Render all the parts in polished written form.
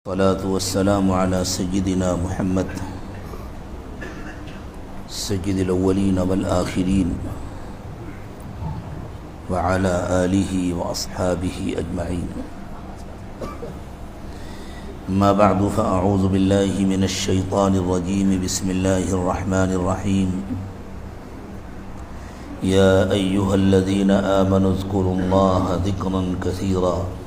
الصلاة والسلام على سيدنا محمد سيد الأولين والآخرين وعلى آله وأصحابه أجمعين. ما بعد فأعوذ بالله من الشيطان الرجيم. بسم الله الرحمن الرحيم. يا أيها الذين آمنوا اذكروا الله ذكرا كثيرا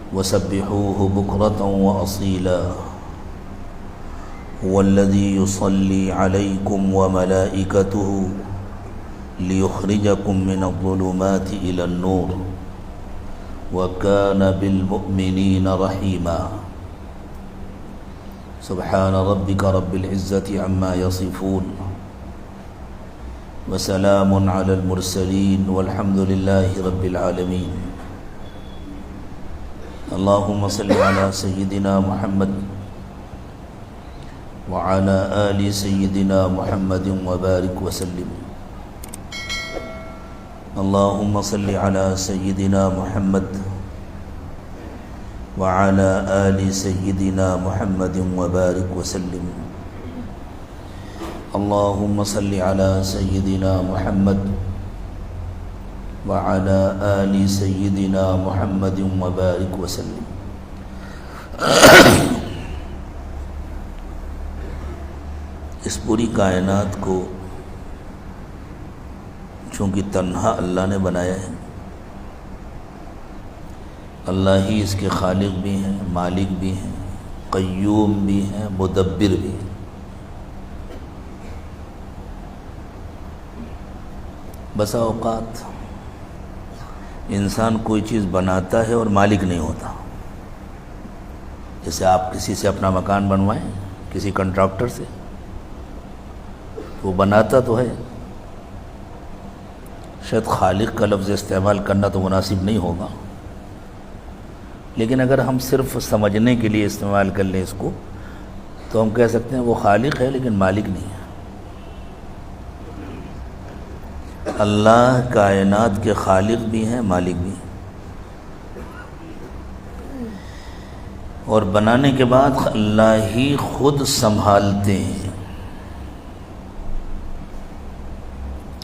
وسبحوه بكرة وأصيلا هو الذي يصلي عليكم وملائكته ليخرجكم من الظلمات إلى النور وكان بالمؤمنين رحيما. سبحان ربك رب العزة عما يصفون وسلام على المرسلين والحمد لله رب العالمين. اللهم صل على سيدنا محمد وعلى آل سيدنا محمد وبارك وسلم. اللهم صل على سيدنا محمد وعلى آل سيدنا محمد وبارك وسلم. اللهم صل على سيدنا محمد وعلى آل سيدنا محمد وبارك وسلم. اس پوری کائنات کو چونکہ تنہا اللہ نے بنایا ہے، اللہ ہی اس کے خالق بھی ہیں، مالک بھی ہیں، قیوم بھی ہیں، مدبر بھی ہیں. بسا اوقات انسان کوئی چیز بناتا ہے اور مالک نہیں ہوتا. جیسے آپ کسی سے اپنا مکان بنوائیں، کسی کنٹراکٹر سے، وہ بناتا تو ہے، شاید خالق کا لفظ استعمال کرنا تو مناسب نہیں ہوگا، لیکن اگر ہم صرف سمجھنے کے لیے استعمال کر لیں اس کو تو ہم کہہ سکتے ہیں وہ خالق ہے لیکن مالک نہیں ہے. اللہ کائنات کے خالق بھی ہیں، مالک بھی ہیں، اور بنانے کے بعد اللہ ہی خود سنبھالتے ہیں.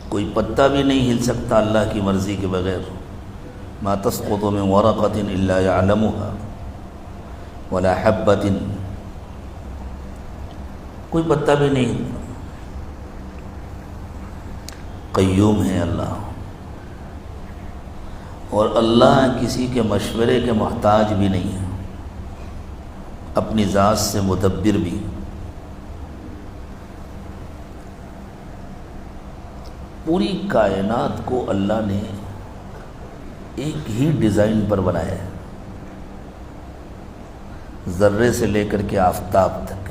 کوئی پتا بھی نہیں ہل سکتا اللہ کی مرضی کے بغیر. ما تسقط من ورقۃ الا يعلمها ولا حبۃ، کوئی پتا بھی نہیں ہلتا. قیوم ہے اللہ، اور اللہ کسی کے مشورے کے محتاج بھی نہیں ہے، اپنی ذات سے مدبر بھی. پوری کائنات کو اللہ نے ایک ہی ڈیزائن پر بنایا ہے، ذرے سے لے کر کے آفتاب تک.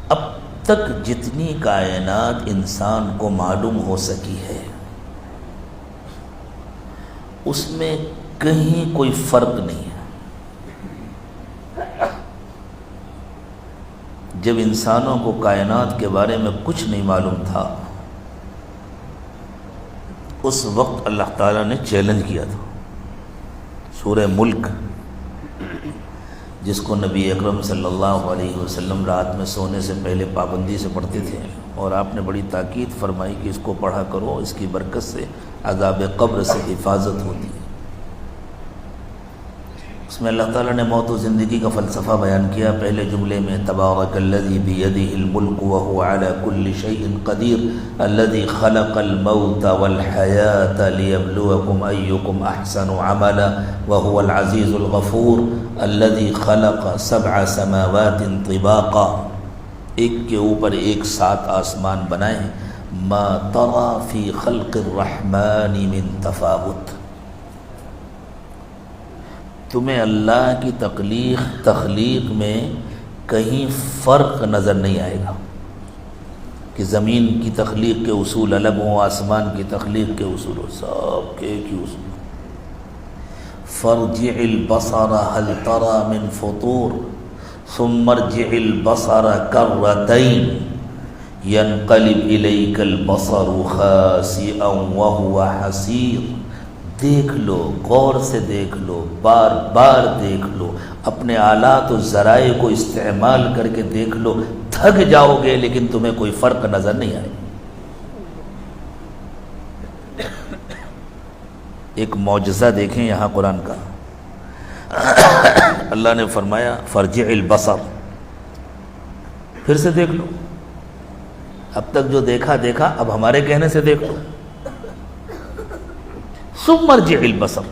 اب تک جتنی کائنات انسان کو معلوم ہو سکی ہے اس میں کہیں کوئی فرق نہیں ہے. جب انسانوں کو کائنات کے بارے میں کچھ نہیں معلوم تھا اس وقت اللہ تعالیٰ نے چیلنج کیا تھا. سورہ ملک جس کو نبی اکرم صلی اللہ علیہ وسلم رات میں سونے سے پہلے پابندی سے پڑھتے تھے، اور آپ نے بڑی تاکید فرمائی کہ اس کو پڑھا کرو، اس کی برکت سے عذاب قبر سے حفاظت ہوتی ہے. اس میں اللہ تعالیٰ نے موت و زندگی کا فلسفہ بیان کیا. پہلے جملے میں تبارک الذی بیدہ الملک وہو علی کل شیء قدیر الذی خلق الموت والحیاۃ لیبلوکم ایکم احسن عملا وہو العزیز الغفور الذی خلق 7 سماوات طباقا، ایک کے اوپر ایک 7 آسمان بنائے. ما تری فی خلق الرحمن من تفاوت، تمہیں اللہ کی تخلیق میں کہیں فرق نظر نہیں آئے گا کہ زمین کی تخلیق کے اصول الگ ہوں، آسمان کی تخلیق کے اصول ہوں، سب کے ایک ہی اصول. فارجع البصر هل ترى من فطور ثم ارجع البصر كرتين ينقلب إليك البصر خاسئا وهو حسير دیکھ لو، غور سے دیکھ لو، بار بار دیکھ لو، اپنے آلات و ذرائع کو استعمال کر کے دیکھ لو، تھک جاؤ گے لیکن تمہیں کوئی فرق نظر نہیں آئے۔ ایک معجزہ دیکھیں یہاں قرآن کا، اللہ نے فرمایا فرجع البصر، پھر سے دیکھ لو، اب تک جو دیکھا دیکھا، اب ہمارے کہنے سے دیکھ لو، ثم ارجع البصر،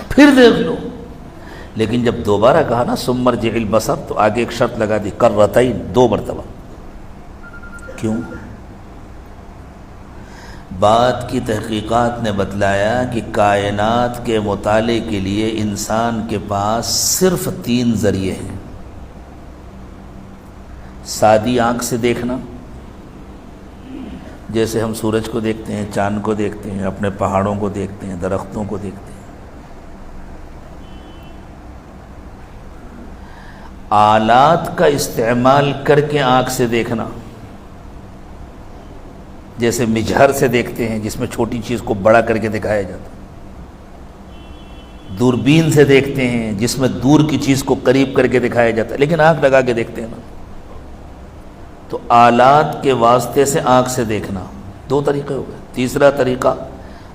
پھر دیکھ لو۔ لیکن جب دوبارہ کہا نا ثم ارجع البصر تو آگے ایک شرط لگا دی، کرتین، 2 مرتبہ۔ کیوں؟ بات کی تحقیقات نے بتلایا کہ کائنات کے مطالعے کے لیے انسان کے پاس صرف 3 ذریعے ہیں۔ سادی آنکھ سے دیکھنا، جیسے ہم سورج کو دیکھتے ہیں، چاند کو دیکھتے ہیں، اپنے پہاڑوں کو دیکھتے ہیں، درختوں کو دیکھتے ہیں۔ آلات کا استعمال کر کے آنکھ سے دیکھنا، جیسے مجہر سے دیکھتے ہیں جس میں چھوٹی چیز کو بڑا کر کے دکھایا جاتا ہے، دوربین سے دیکھتے ہیں جس میں دور کی چیز کو قریب کر کے دکھایا جاتا ہے، لیکن آنکھ لگا کے دیکھتے ہیں نا۔ تو آلات کے واسطے سے آنکھ سے دیکھنا، 2 طریقے ہو گئے۔ تیسرا طریقہ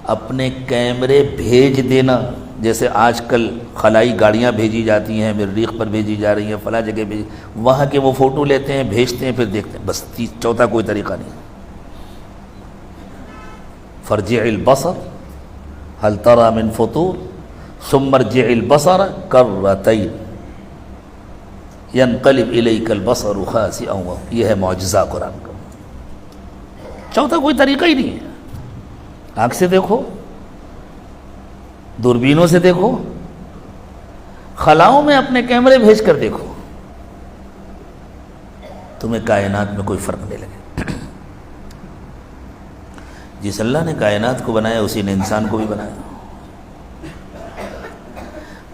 اپنے کیمرے بھیج دینا، جیسے آج کل خلائی گاڑیاں بھیجی جاتی ہیں، مریخ پر بھیجی جا رہی ہیں، فلاں جگہ بھیجی، وہاں کے وہ فوٹو لیتے ہیں، بھیجتے ہیں، پھر دیکھتے ہیں، بس چوتھا کوئی طریقہ نہیں۔ فرجع البصر هل ترى من فطور ثم ارجع البصر کرتین ينقلب إليك البصر خاسئا وهو، یہ ہے معجزہ قرآن کا۔ چوتھا کوئی طریقہ ہی نہیں ہے۔ آنکھ سے دیکھو، دوربینوں سے دیکھو، خلاؤں میں اپنے کیمرے بھیج کر دیکھو، تمہیں کائنات میں کوئی فرق نہیں لگے۔ جس اللہ نے کائنات کو بنایا اسی نے انسان کو بھی بنایا۔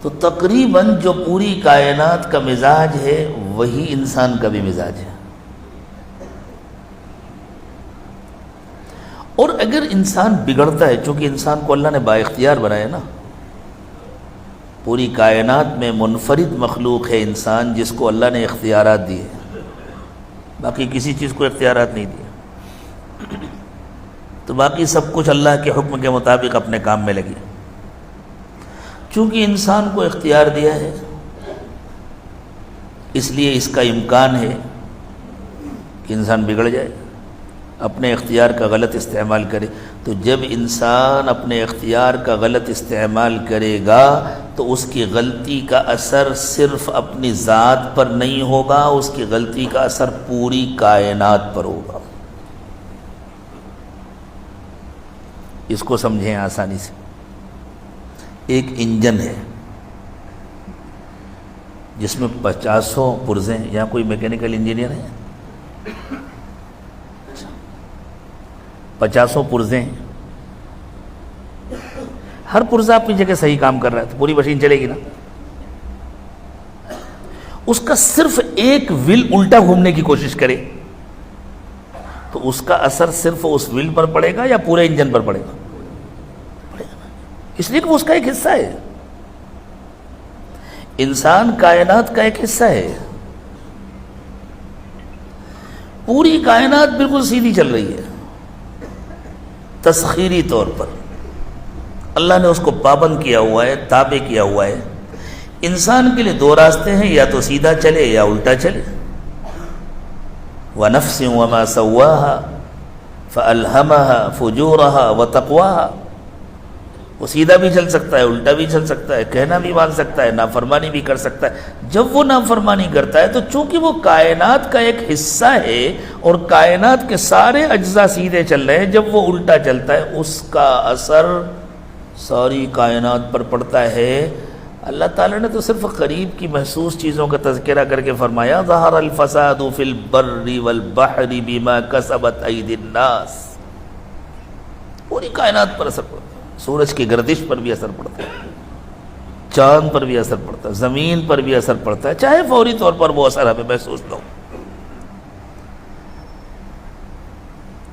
تو تقریباً جو پوری کائنات کا مزاج ہے وہی انسان کا بھی مزاج ہے۔ اور اگر انسان بگڑتا ہے، چونکہ انسان کو اللہ نے با اختیار بنایا نا، پوری کائنات میں منفرد مخلوق ہے انسان جس کو اللہ نے اختیارات دیے، باقی کسی چیز کو اختیارات نہیں دیے، تو باقی سب کچھ اللہ کے حکم کے مطابق اپنے کام میں لگی۔ چونکہ انسان کو اختیار دیا ہے اس لیے اس کا امکان ہے کہ انسان بگڑ جائے، اپنے اختیار کا غلط استعمال کرے۔ تو جب انسان اپنے اختیار کا غلط استعمال کرے گا تو اس کی غلطی کا اثر صرف اپنی ذات پر نہیں ہوگا، اس کی غلطی کا اثر پوری کائنات پر ہوگا۔ اس کو سمجھیں آسانی سے۔ ایک انجن ہے جس میں 50 پرزے ہیں، یہاں کوئی میکینیکل انجینئر ہے؟ 50 پرزے ہیں، ہر پرزہ اپنی جگہ صحیح کام کر رہا ہے تو پوری مشین چلے گی نا۔ اس کا صرف ایک ویل الٹا گھومنے کی کوشش کرے تو اس کا اثر صرف اس ویل پر پڑے گا یا پورے انجن پر پڑے گا؟ اس لیے کہ وہ اس کا ایک حصہ ہے۔ انسان کائنات کا ایک حصہ ہے۔ پوری کائنات بالکل سیدھی چل رہی ہے تسخیری طور پر، اللہ نے اس کو پابند کیا ہوا ہے، تابع کیا ہوا ہے۔ انسان کے لیے 2 راستے ہیں، یا تو سیدھا چلے یا الٹا چلے۔ وَنَفْسٍ وَمَا سَوَّاهَا فَأَلْهَمَهَا فُجُورَهَا وَتَقْوَاهَا، وہ سیدھا بھی چل سکتا ہے، الٹا بھی چل سکتا ہے، کہنا بھی مان سکتا ہے، نافرمانی بھی کر سکتا ہے۔ جب وہ نافرمانی کرتا ہے تو چونکہ وہ کائنات کا ایک حصہ ہے اور کائنات کے سارے اجزاء سیدھے چل رہے ہیں، جب وہ الٹا چلتا ہے اس کا اثر ساری کائنات پر پڑتا ہے۔ اللہ تعالیٰ نے تو صرف قریب کی محسوس چیزوں کا تذکرہ کر کے فرمایا ظہر الفساد فی البر والبحر بما کسبت ایدی الناس، پوری کائنات پر اثر پڑتا ہے، سورج کی گردش پر بھی اثر پڑتا ہے، چاند پر بھی اثر پڑتا ہے، زمین پر بھی اثر پڑتا ہے، چاہے فوری طور پر وہ اثر ہمیں محسوس نہ ہو۔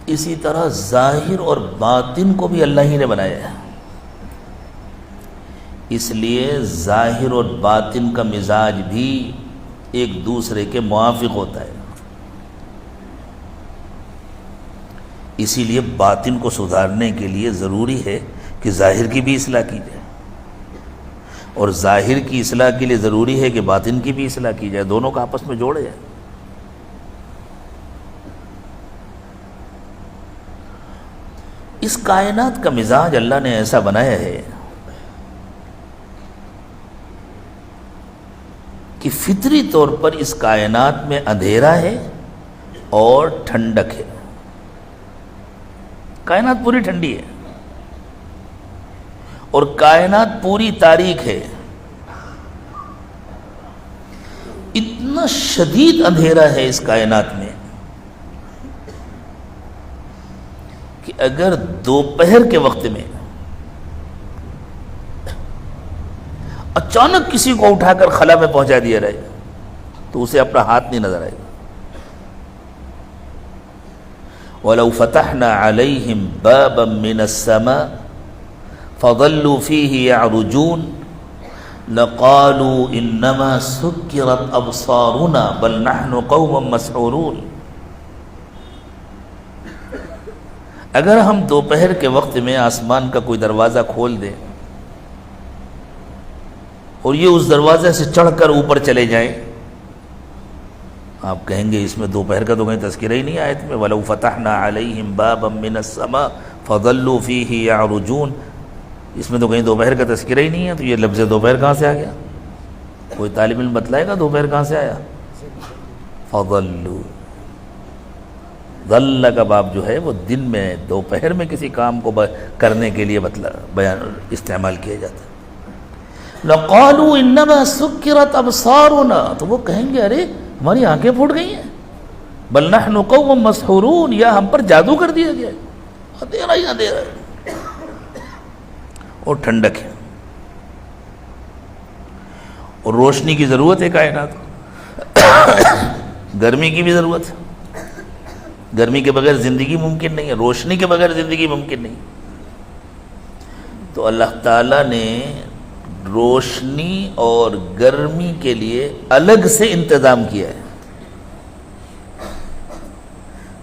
اسی طرح ظاہر اور باطن کو بھی اللہ ہی نے بنایا ہے۔ اس لیے ظاہر اور باطن کا مزاج بھی ایک دوسرے کے موافق ہوتا ہے. اسی لیے باطن کو سدھارنے کے لیے ضروری ہے کہ ظاہر کی بھی اصلاح کی جائے، اور ظاہر کی اصلاح کے لیے ضروری ہے کہ باطن کی بھی اصلاح کی جائے، دونوں کا آپس میں جوڑا جائے. اس کائنات کا مزاج اللہ نے ایسا بنایا ہے کہ فطری طور پر اس کائنات میں اندھیرا ہے اور ٹھنڈک ہے. کائنات پوری ٹھنڈی ہے اور کائنات پوری تاریک ہے. اتنا شدید اندھیرا ہے اس کائنات میں کہ اگر دوپہر کے وقت میں اچانک کسی کو اٹھا کر خلا میں پہنچا دیا جائے تو اسے اپنا ہاتھ نہیں نظر آئے گا. وَلَوْ فَتَحْنَا عَلَيْهِمْ بَابًا مِّنَ السَّمَاءِ فَظَلُّوا فِيهِ يَعْرُجُونَ لَقَالُوا إِنَّمَا سُكِّرَتْ أَبْصَارُنَا بَلْ نَحْنُ قَوْمٌ مَسْحُورُونَ. اگر ہم دوپہر کے وقت میں آسمان کا کوئی دروازہ کھول دیں اور یہ اس دروازے سے چڑھ کر اوپر چلے جائیں، آپ کہیں گے اس میں دوپہر کا تو کہیں تذکرہ ہی نہیں آیت میں. وَلَوْ فَتَحْنَا عَلَيْهِمْ بَابًا مِّنَ السَّمَاءِ فَظَلُّوا فِيهِ يَعْرُجُونَ. اس میں تو کہیں دوپہر کا تذکرہ ہی نہیں ہے، تو یہ لفظ دوپہر کہاں سے آ گیا؟ کوئی طالب علم بتلائے گا دوپہر کہاں سے آیا؟ فَظَلُّوا. ظل کا باب جو ہے وہ دن میں دوپہر میں کسی کام کو کرنے کے لیے بیان استعمال کیا جاتا ہے. لَقَالُوا إِنَّمَا سُكِّرَتْ أَبْصَارُنَا. تو وہ کہیں گے ارے ہماری آنکھیں پھوٹ گئی ہیں. بل نحن قوم مسحورون. یا ہم پر جادو کر دیا گیا. اندھیرا ہی اندھیرا ہے اور ٹھنڈک ہے اور روشنی کی ضرورت ہے کائنات کو. گرمی کی بھی ضرورت ہے. گرمی کے بغیر زندگی ممکن نہیں ہے، روشنی کے بغیر زندگی ممکن نہیں. تو اللہ تعالیٰ نے روشنی اور گرمی کے لیے الگ سے انتظام کیا ہے.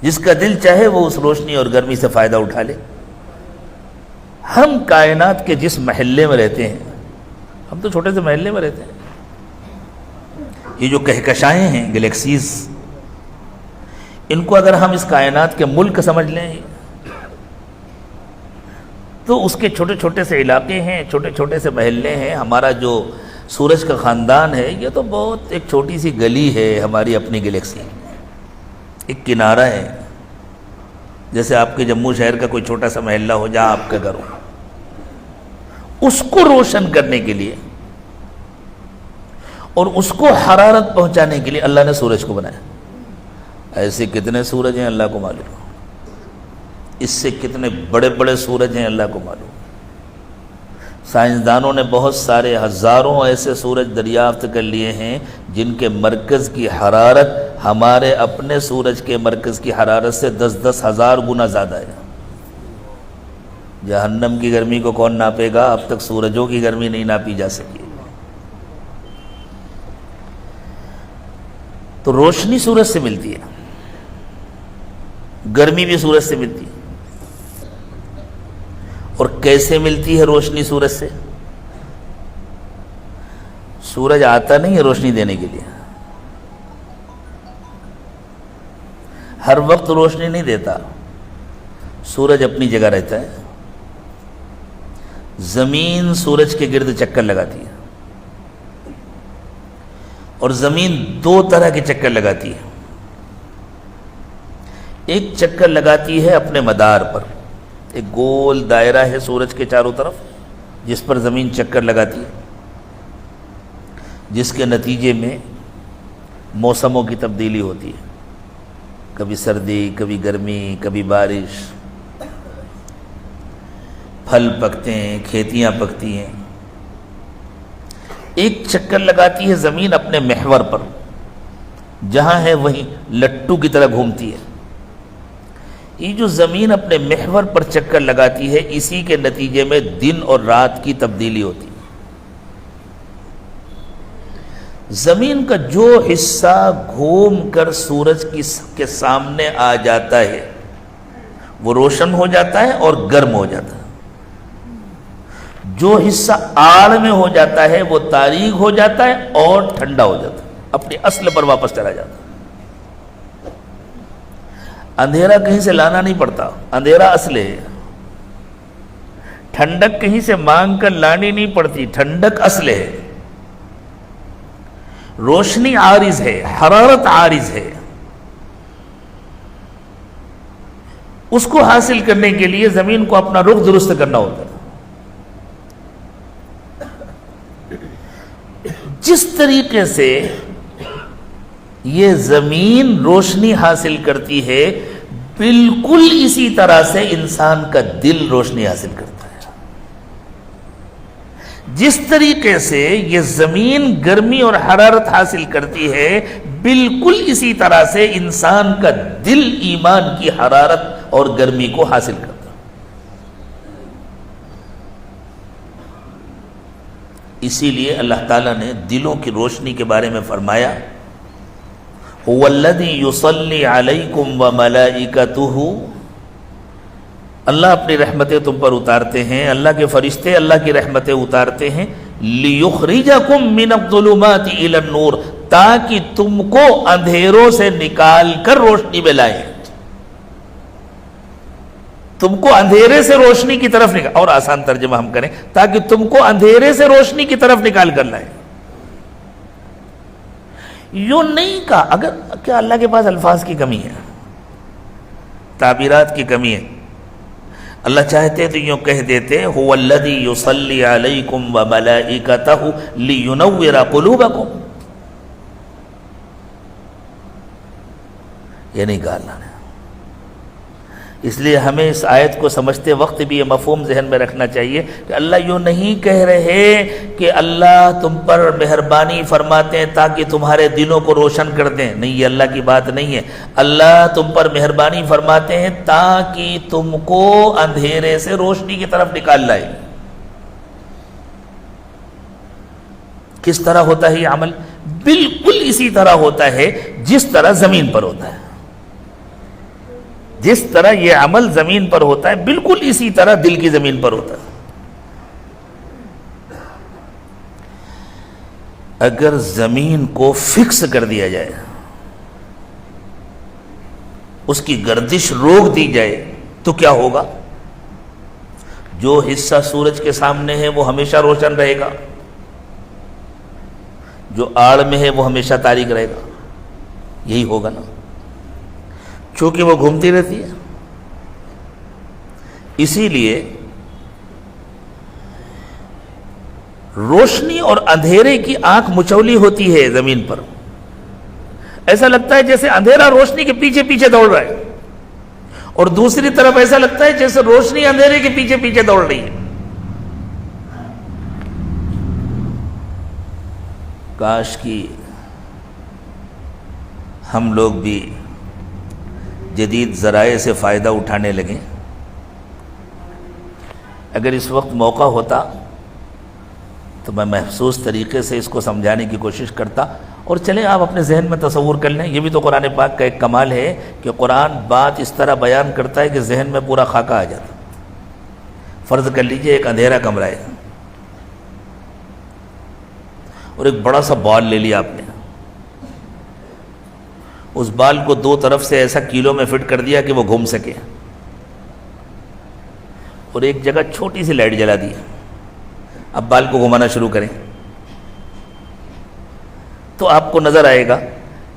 جس کا دل چاہے وہ اس روشنی اور گرمی سے فائدہ اٹھا لے. ہم کائنات کے جس محلے میں رہتے ہیں، ہم تو چھوٹے سے محلے میں رہتے ہیں. یہ جو کہکشائیں ہیں گلیکسیز، ان کو اگر ہم اس کائنات کے ملک سمجھ لیں تو اس کے چھوٹے چھوٹے سے علاقے ہیں، چھوٹے چھوٹے سے محلے ہیں. ہمارا جو سورج کا خاندان ہے یہ تو بہت ایک چھوٹی سی گلی ہے ہماری اپنی گلیکسی، ایک کنارہ ہے. جیسے آپ کے جموں شہر کا کوئی چھوٹا سا محلہ ہو جہاں آپ کا گھر ہو، اس کو روشن کرنے کے لیے اور اس کو حرارت پہنچانے کے لیے اللہ نے سورج کو بنایا. ایسے کتنے سورج ہیں اللہ کو معلوم، اس سے کتنے بڑے بڑے سورج ہیں اللہ کو معلوم. سائنسدانوں نے بہت سارے ہزاروں ایسے سورج دریافت کر لیے ہیں جن کے مرکز کی حرارت ہمارے اپنے سورج کے مرکز کی حرارت سے 10,000 ہزار گنا زیادہ ہے. جہنم کی گرمی کو کون ناپے گا؟ اب تک سورجوں کی گرمی نہیں ناپی جا سکی. تو روشنی سورج سے ملتی ہے، گرمی بھی سورج سے ملتی ہے. اور کیسے ملتی ہے روشنی سورج سے؟ سورج آتا نہیں ہے روشنی دینے کے لیے، ہر وقت روشنی نہیں دیتا. سورج اپنی جگہ رہتا ہے. زمین سورج کے گرد چکر لگاتی ہے، اور زمین دو طرح کے چکر لگاتی ہے. ایک چکر لگاتی ہے اپنے مدار پر، ایک گول دائرہ ہے سورج کے چاروں طرف جس پر زمین چکر لگاتی ہے، جس کے نتیجے میں موسموں کی تبدیلی ہوتی ہے. کبھی سردی، کبھی گرمی، کبھی بارش. پھل پکتے ہیں، کھیتیاں پکتی ہیں. ایک چکر لگاتی ہے زمین اپنے محور پر، جہاں ہے وہیں لٹو کی طرح گھومتی ہے. یہ جو زمین اپنے محور پر چکر لگاتی ہے، اسی کے نتیجے میں دن اور رات کی تبدیلی ہوتی ہے. زمین کا جو حصہ گھوم کر سورج کے سامنے آ جاتا ہے وہ روشن ہو جاتا ہے اور گرم ہو جاتا ہے، جو حصہ آڑ میں ہو جاتا ہے وہ تاریک ہو جاتا ہے اور ٹھنڈا ہو جاتا ہے، اپنی اصل پر واپس چلا جاتا ہے۔ اندھیرا کہیں سے لانا نہیں پڑتا، اندھیرا اصل ہے۔ ٹھنڈک کہیں سے مانگ کر لانی نہیں پڑتی، ٹھنڈک اصل ہے۔ روشنی عارض ہے، حرارت عارض ہے، اس کو حاصل کرنے کے لیے زمین کو اپنا رخ درست کرنا ہوتا ہے۔ جس طریقے سے یہ زمین روشنی حاصل کرتی ہے بالکل اسی طرح سے انسان کا دل روشنی حاصل کرتا ہے۔ جس طریقے سے یہ زمین گرمی اور حرارت حاصل کرتی ہے بالکل اسی طرح سے انسان کا دل ایمان کی حرارت اور گرمی کو حاصل کرتا ہے۔ اسی لیے اللہ تعالیٰ نے دلوں کی روشنی کے بارے میں فرمایا هو الذی یصلی علیکم وملائکتہ، اللہ اپنی رحمتیں تم پر اتارتے ہیں، اللہ کے فرشتے اللہ کی رحمتیں اتارتے ہیں، لیخرجکم من الظلمات الی النور، تاکہ تم کو اندھیروں سے نکال کر روشنی میں لائیں، تم کو اندھیرے سے روشنی کی طرف نکال، اور آسان ترجمہ ہم کریں تاکہ تم کو اندھیرے سے روشنی کی طرف نکال کر لائیں۔ یوں نہیں کہا، اگر کیا اللہ کے پاس الفاظ کی کمی ہے، تعبیرات کی کمی ہے؟ اللہ چاہتے تو یوں کہہ دیتے هو الذی یصلی علیکم وملائکتہ لینور قلوبکم، یہ نہیں کہا اللہ نے۔ اس لیے ہمیں اس آیت کو سمجھتے وقت بھی یہ مفہوم ذہن میں رکھنا چاہیے کہ اللہ یوں نہیں کہہ رہے کہ اللہ تم پر مہربانی فرماتے ہیں تاکہ تمہارے دلوں کو روشن کر دیں، نہیں، یہ اللہ کی بات نہیں ہے۔ اللہ تم پر مہربانی فرماتے ہیں تاکہ تم کو اندھیرے سے روشنی کی طرف نکال لائے۔ کس طرح ہوتا ہے یہ عمل؟ بالکل اسی طرح ہوتا ہے جس طرح زمین پر ہوتا ہے۔ جس طرح یہ عمل زمین پر ہوتا ہے بالکل اسی طرح دل کی زمین پر ہوتا ہے۔ اگر زمین کو فکس کر دیا جائے، اس کی گردش روک دی جائے تو کیا ہوگا؟ جو حصہ سورج کے سامنے ہے وہ ہمیشہ روشن رہے گا، جو آڑ میں ہے وہ ہمیشہ تاریک رہے گا، یہی ہوگا نا، چونکہ وہ گھومتی رہتی ہے۔ اسی لیے روشنی اور اندھیرے کی آنکھ مچولی ہوتی ہے زمین پر، ایسا لگتا ہے جیسے اندھیرا روشنی کے پیچھے پیچھے دوڑ رہا ہے، اور دوسری طرف ایسا لگتا ہے جیسے روشنی اندھیرے کے پیچھے پیچھے دوڑ رہی ہے۔ کاش کی ہم لوگ بھی جدید ذرائع سے فائدہ اٹھانے لگیں۔ اگر اس وقت موقع ہوتا تو میں محسوس طریقے سے اس کو سمجھانے کی کوشش کرتا، اور چلیں آپ اپنے ذہن میں تصور کر لیں، یہ بھی تو قرآن پاک کا ایک کمال ہے کہ قرآن بات اس طرح بیان کرتا ہے کہ ذہن میں پورا خاکہ آ جاتا۔ فرض کر لیجئے ایک اندھیرا کمرہ ہے اور ایک بڑا سا بال لے لیا آپ نے، اس بال کو دو طرف سے ایسا کیلوں میں فٹ کر دیا کہ وہ گھوم سکے، اور ایک جگہ چھوٹی سی لائٹ جلا دی، اب بال کو گھمانا شروع کریں تو آپ کو نظر آئے گا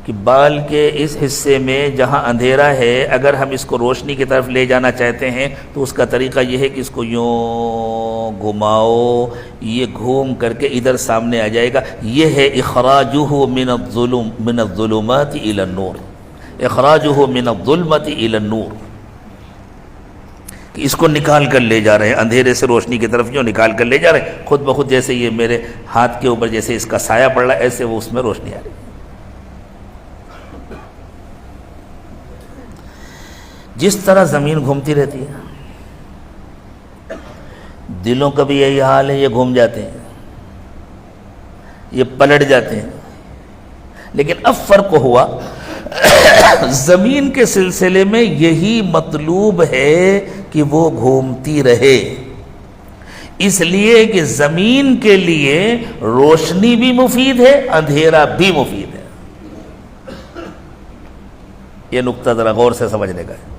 کہ بال کے اس حصے میں جہاں اندھیرا ہے اگر ہم اس کو روشنی کی طرف لے جانا چاہتے ہیں تو اس کا طریقہ یہ ہے کہ اس کو یوں گھماؤ، یہ گھوم کر کے ادھر سامنے آ جائے گا۔ یہ ہے اخراجہ من الظلمات الی النور، اخراجہ من الظلمات الی النور، کہ اس کو نکال کر لے جا رہے ہیں اندھیرے سے روشنی کی طرف، یوں نکال کر لے جا رہے ہیں، خود بخود جیسے یہ میرے ہاتھ کے اوپر جیسے اس کا سایہ پڑ رہا ہے ایسے وہ اس میں روشنی آ رہی ہے۔ جس طرح زمین گھومتی رہتی ہے، دلوں کا بھی یہی حال ہے، یہ گھوم جاتے ہیں، یہ پلٹ جاتے ہیں، لیکن اب فرق ہوا زمین کے سلسلے میں یہی مطلوب ہے کہ وہ گھومتی رہے، اس لیے کہ زمین کے لیے روشنی بھی مفید ہے، اندھیرا بھی مفید ہے۔ یہ نقطہ ذرا غور سے سمجھنے کا ہے،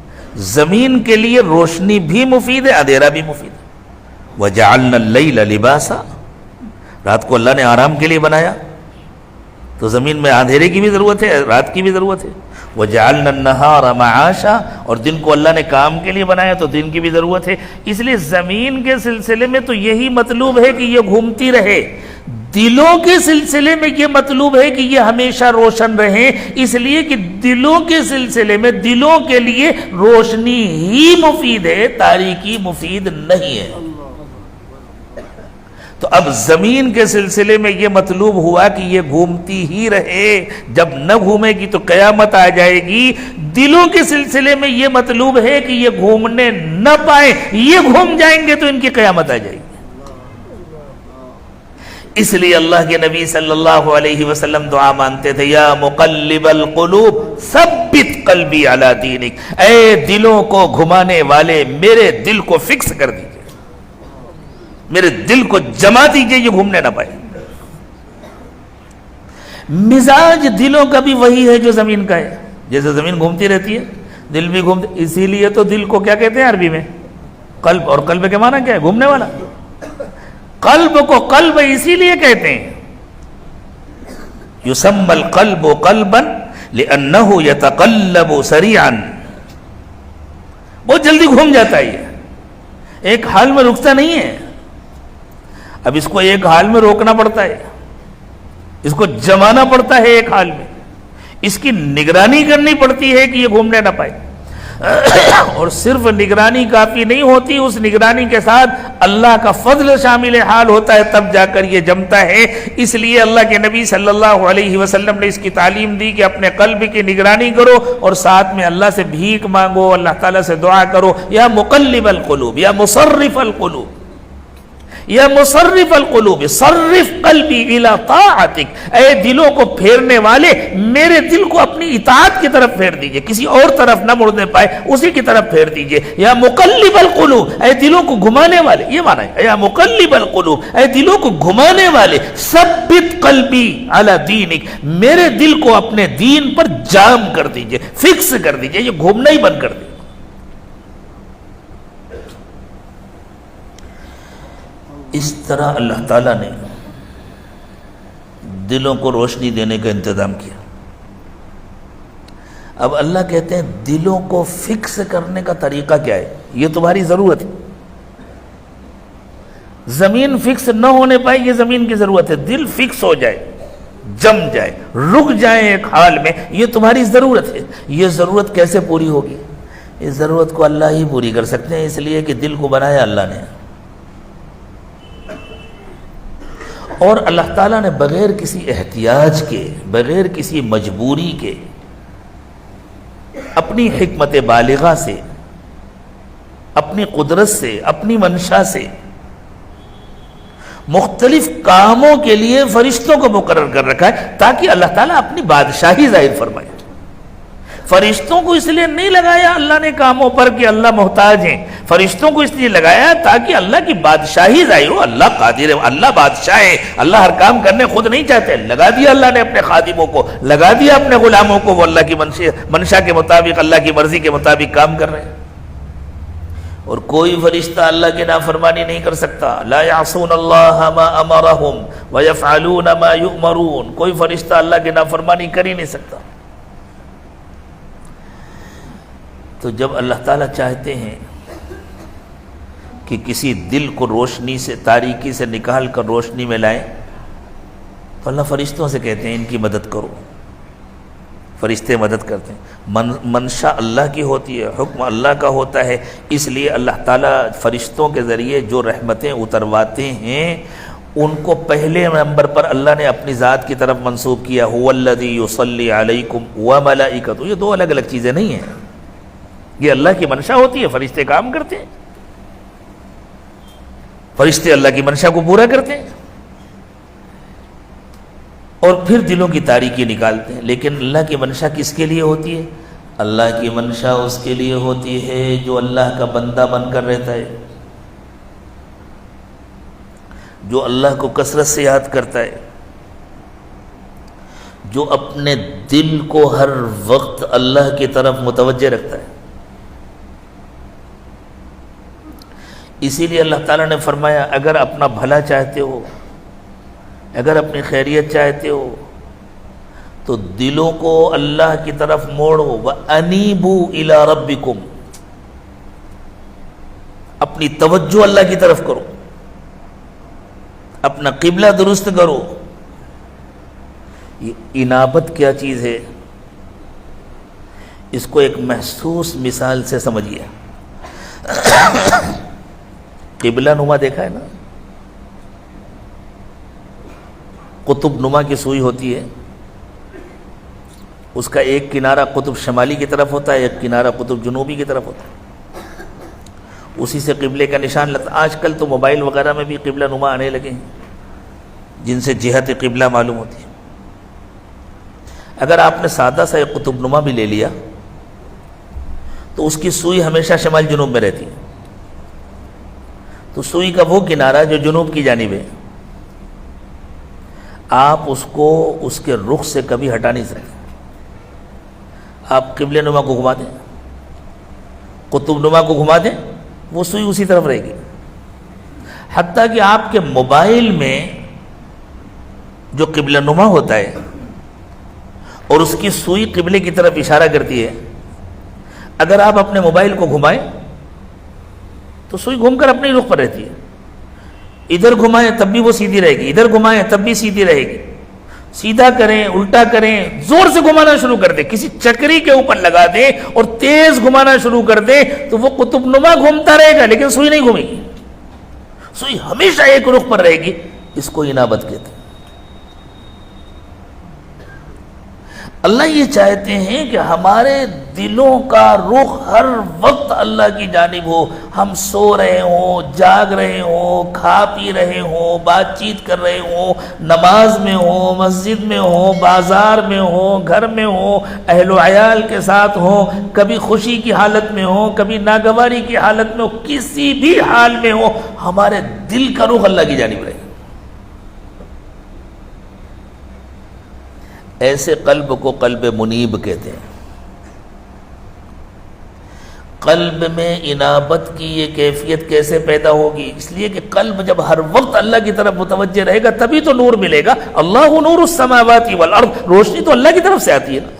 زمین کے لیے روشنی بھی مفید ہے، اندھیرا بھی مفید ہے۔ وَجَعَلْنَا اللَّيْلَ لِبَاسًا، رات کو اللہ نے آرام کے لیے بنایا، تو زمین میں اندھیرے کی بھی ضرورت ہے، رات کی بھی ضرورت ہے۔ وَجَعَلْنَا النَّهَارَ مَعَاشًا، اور دن کو اللہ نے کام کے لیے بنایا تو دن کی بھی ضرورت ہے۔ اس لیے زمین کے سلسلے میں تو یہی مطلوب ہے کہ یہ گھومتی رہے، دلوں کے سلسلے میں یہ مطلوب ہے کہ یہ ہمیشہ روشن رہیں، اس لیے کہ دلوں کے سلسلے میں دلوں کے لیے روشنی ہی مفید ہے، تاریکی مفید نہیں ہے۔ تو اب زمین کے سلسلے میں یہ مطلوب ہوا کہ یہ گھومتی ہی رہے، جب نہ گھومے گی تو قیامت آ جائے گی۔ دلوں کے سلسلے میں یہ مطلوب ہے کہ یہ گھومنے نہ پائیں، یہ گھوم جائیں گے تو ان کی قیامت آ جائے گی۔ اس لیے اللہ کے نبی صلی اللہ علیہ وسلم دعا مانتے تھے، یا مقلب القلوب ثبت قلبی علی دینک، اے دلوں کو گھمانے والے میرے دل کو فکس کر دیجئے، میرے دل کو جما دیجئے، یہ گھومنے نہ پائے۔ مزاج دلوں کا بھی وہی ہے جو زمین کا ہے، جیسے زمین گھومتی رہتی ہے دل بھی گھومتے، اسی لیے تو دل کو کیا کہتے ہیں عربی میں؟ قلب، اور قلب کے معنی کیا ہے؟ گھومنے والا۔ قلب کو قلب اسی لیے کہتے ہیں، یسمى القلب قلبا لأنه يتقلب سريعا، بہت جلدی گھوم جاتا ہے، یہ ایک حال میں رکتا نہیں ہے۔ اب اس کو ایک حال میں روکنا پڑتا ہے، اس کو جمانا پڑتا ہے ایک حال میں، اس کی نگرانی کرنی پڑتی ہے کہ یہ گھومنے نہ پائے۔ اور صرف نگرانی کافی نہیں ہوتی، اس نگرانی کے ساتھ اللہ کا فضل شامل حال ہوتا ہے، تب جا کر یہ جمتا ہے۔ اس لیے اللہ کے نبی صلی اللہ علیہ وسلم نے اس کی تعلیم دی کہ اپنے قلب کی نگرانی کرو اور ساتھ میں اللہ سے بھیک مانگو، اللہ تعالیٰ سے دعا کرو، یا مقلب القلوب، یا مصرف القلوب، یا مصرف القلوب صرف قلبی الی طاعتک، اے دلوں کو پھیرنے والے میرے دل کو اپنی اطاعت کی طرف پھیر دیجئے، کسی اور طرف نہ مڑنے پائے، اسی کی طرف پھیر دیجئے۔ یا مقلب القلوب، اے دلوں کو گھمانے والے، یہ معنی ہے یا مقلب القلوب، اے دلوں کو گھمانے والے، ثبت قلبی علی دینک، میرے دل کو اپنے دین پر جام کر دیجئے، فکس کر دیجئے، یہ گھومنا ہی بند کر دیجئے۔ اس طرح اللہ تعالیٰ نے دلوں کو روشنی دینے کا انتظام کیا۔ اب اللہ کہتے ہیں دلوں کو فکس کرنے کا طریقہ کیا ہے؟ یہ تمہاری ضرورت ہے، زمین فکس نہ ہونے پائے، یہ زمین کی ضرورت ہے، دل فکس ہو جائے، جم جائے، رک جائے ایک حال میں، یہ تمہاری ضرورت ہے۔ یہ ضرورت کیسے پوری ہوگی؟ اس ضرورت کو اللہ ہی پوری کر سکتے ہیں، اس لیے کہ دل کو بنایا اللہ نے، اور اللہ تعالیٰ نے بغیر کسی احتیاج کے، بغیر کسی مجبوری کے، اپنی حکمت بالغہ سے، اپنی قدرت سے، اپنی منشا سے مختلف کاموں کے لیے فرشتوں کو مقرر کر رکھا ہے تاکہ اللہ تعالیٰ اپنی بادشاہی ظاہر فرمائے۔ فرشتوں کو اس لیے نہیں لگایا اللہ نے کاموں پر کہ اللہ محتاج ہیں، فرشتوں کو اس لیے لگایا تاکہ اللہ کی بادشاہی ظاہر ہو، اللہ قادر ہے، اللہ بادشاہ ہے، اللہ ہر کام کرنے خود نہیں چاہتے، لگا دیا اللہ نے اپنے خادموں کو، لگا دیا اپنے غلاموں کو، وہ اللہ کی منشا کے مطابق، اللہ کی مرضی کے مطابق کام کر رہے ہیں۔ اور کوئی فرشتہ اللہ کی نافرمانی نہیں کر سکتا، لا یعصون اللہ ما امرہم ویفعلون ما یؤمرون، کوئی فرشتہ اللہ کی نافرمانی کر ہی نہیں سکتا۔ تو جب اللہ تعالیٰ چاہتے ہیں کہ کسی دل کو روشنی سے، تاریکی سے نکال کر روشنی میں لائیں، تو اللہ فرشتوں سے کہتے ہیں ان کی مدد کرو، فرشتے مدد کرتے ہیں۔ منشا اللہ کی ہوتی ہے، حکم اللہ کا ہوتا ہے، اس لیے اللہ تعالیٰ فرشتوں کے ذریعے جو رحمتیں اترواتے ہیں ان کو پہلے نمبر پر اللہ نے اپنی ذات کی طرف منسوب کیا، هو الذی یصلی علیکم وملائکۃ، یہ دو الگ الگ چیزیں نہیں ہیں، یہ اللہ کی منشا ہوتی ہے، فرشتے کام کرتے ہیں، فرشتے اللہ کی منشا کو پورا کرتے ہیں۔ اور پھر دلوں کی تاریکی نکالتے ہیں. لیکن اللہ کی منشا کس کے لیے ہوتی ہے؟ اللہ کی منشا اس کے لیے ہوتی ہے جو اللہ کا بندہ بن کر رہتا ہے، جو اللہ کو کثرت سے یاد کرتا ہے، جو اپنے دل کو ہر وقت اللہ کی طرف متوجہ رکھتا ہے. اسی لیے اللہ تعالیٰ نے فرمایا اگر اپنا بھلا چاہتے ہو، اگر اپنی خیریت چاہتے ہو تو دلوں کو اللہ کی طرف موڑو. وَأَنِيبُوا إِلَىٰ رَبِّكُمْ، اپنی توجہ اللہ کی طرف کرو، اپنا قبلہ درست کرو. یہ انابت کیا چیز ہے؟ اس کو ایک محسوس مثال سے سمجھیے. قبلہ نما دیکھا ہے نا؟ قطب نما کی سوئی ہوتی ہے، اس کا ایک کنارہ قطب شمالی کی طرف ہوتا ہے، ایک کنارہ قطب جنوبی کی طرف ہوتا ہے. اسی سے قبلے کا نشان لگتا. آج کل تو موبائل وغیرہ میں بھی قبلہ نما آنے لگے ہیں جن سے جہت قبلہ معلوم ہوتی ہے. اگر آپ نے سادہ سا ایک قطب نما بھی لے لیا تو اس کی سوئی ہمیشہ شمال جنوب میں رہتی ہے. تو سوئی کا وہ کنارہ جو جنوب کی جانب ہے، آپ اس کو اس کے رخ سے کبھی ہٹا نہیں سکتے. آپ قبلہ نما کو گھما دیں، قطب نما کو گھما دیں، وہ سوئی اسی طرف رہے گی. حتیٰ کہ آپ کے موبائل میں جو قبلہ نما ہوتا ہے اور اس کی سوئی قبلے کی طرف اشارہ کرتی ہے، اگر آپ اپنے موبائل کو گھمائیں تو سوئی گھوم کر اپنے رخ پر رہتی ہے. ادھر گھمائیں تب بھی وہ سیدھی رہے گی، ادھر گھمائیں تب بھی سیدھی رہے گی. سیدھا کریں، الٹا کریں، زور سے گھمانا شروع کر دیں، کسی چکری کے اوپر لگا دیں اور تیز گھمانا شروع کر دیں تو وہ قطب نما گھومتا رہے گا لیکن سوئی نہیں گھومے گی. سوئی ہمیشہ ایک رخ پر رہے گی. اس کو انابت کہتے ہیں. اللہ یہ چاہتے ہیں کہ ہمارے دلوں کا رخ ہر وقت اللہ کی جانب ہو. ہم سو رہے ہوں، جاگ رہے ہوں، کھا پی رہے ہوں، بات چیت کر رہے ہوں، نماز میں ہوں، مسجد میں ہوں، بازار میں ہوں، گھر میں ہوں، اہل و عیال کے ساتھ ہوں، کبھی خوشی کی حالت میں ہوں، کبھی ناگواری کی حالت میں ہوں، کسی بھی حال میں ہوں، ہمارے دل کا رخ اللہ کی جانب رہے. ایسے قلب کو قلب منیب کہتے ہیں. قلب میں انابت کی یہ کیفیت کیسے پیدا ہوگی؟ اس لیے کہ قلب جب ہر وقت اللہ کی طرف متوجہ رہے گا تبھی تو نور ملے گا. اللہ نور السماوات والارض، روشنی تو اللہ کی طرف سے آتی ہے نا.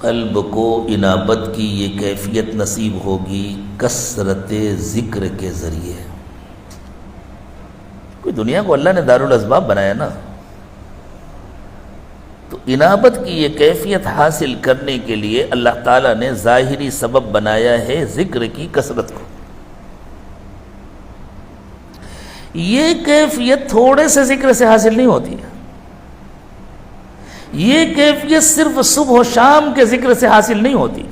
قلب کو انابت کی یہ کیفیت نصیب ہوگی کثرت ذکر کے ذریعے. کوئی دنیا کو اللہ نے دارالاسباب بنایا نا، تو انابت کی یہ کیفیت حاصل کرنے کے لیے اللہ تعالیٰ نے ظاہری سبب بنایا ہے ذکر کی کثرت کو. یہ کیفیت تھوڑے سے ذکر سے حاصل نہیں ہوتی ہے. یہ کیفیت صرف صبح و شام کے ذکر سے حاصل نہیں ہوتی.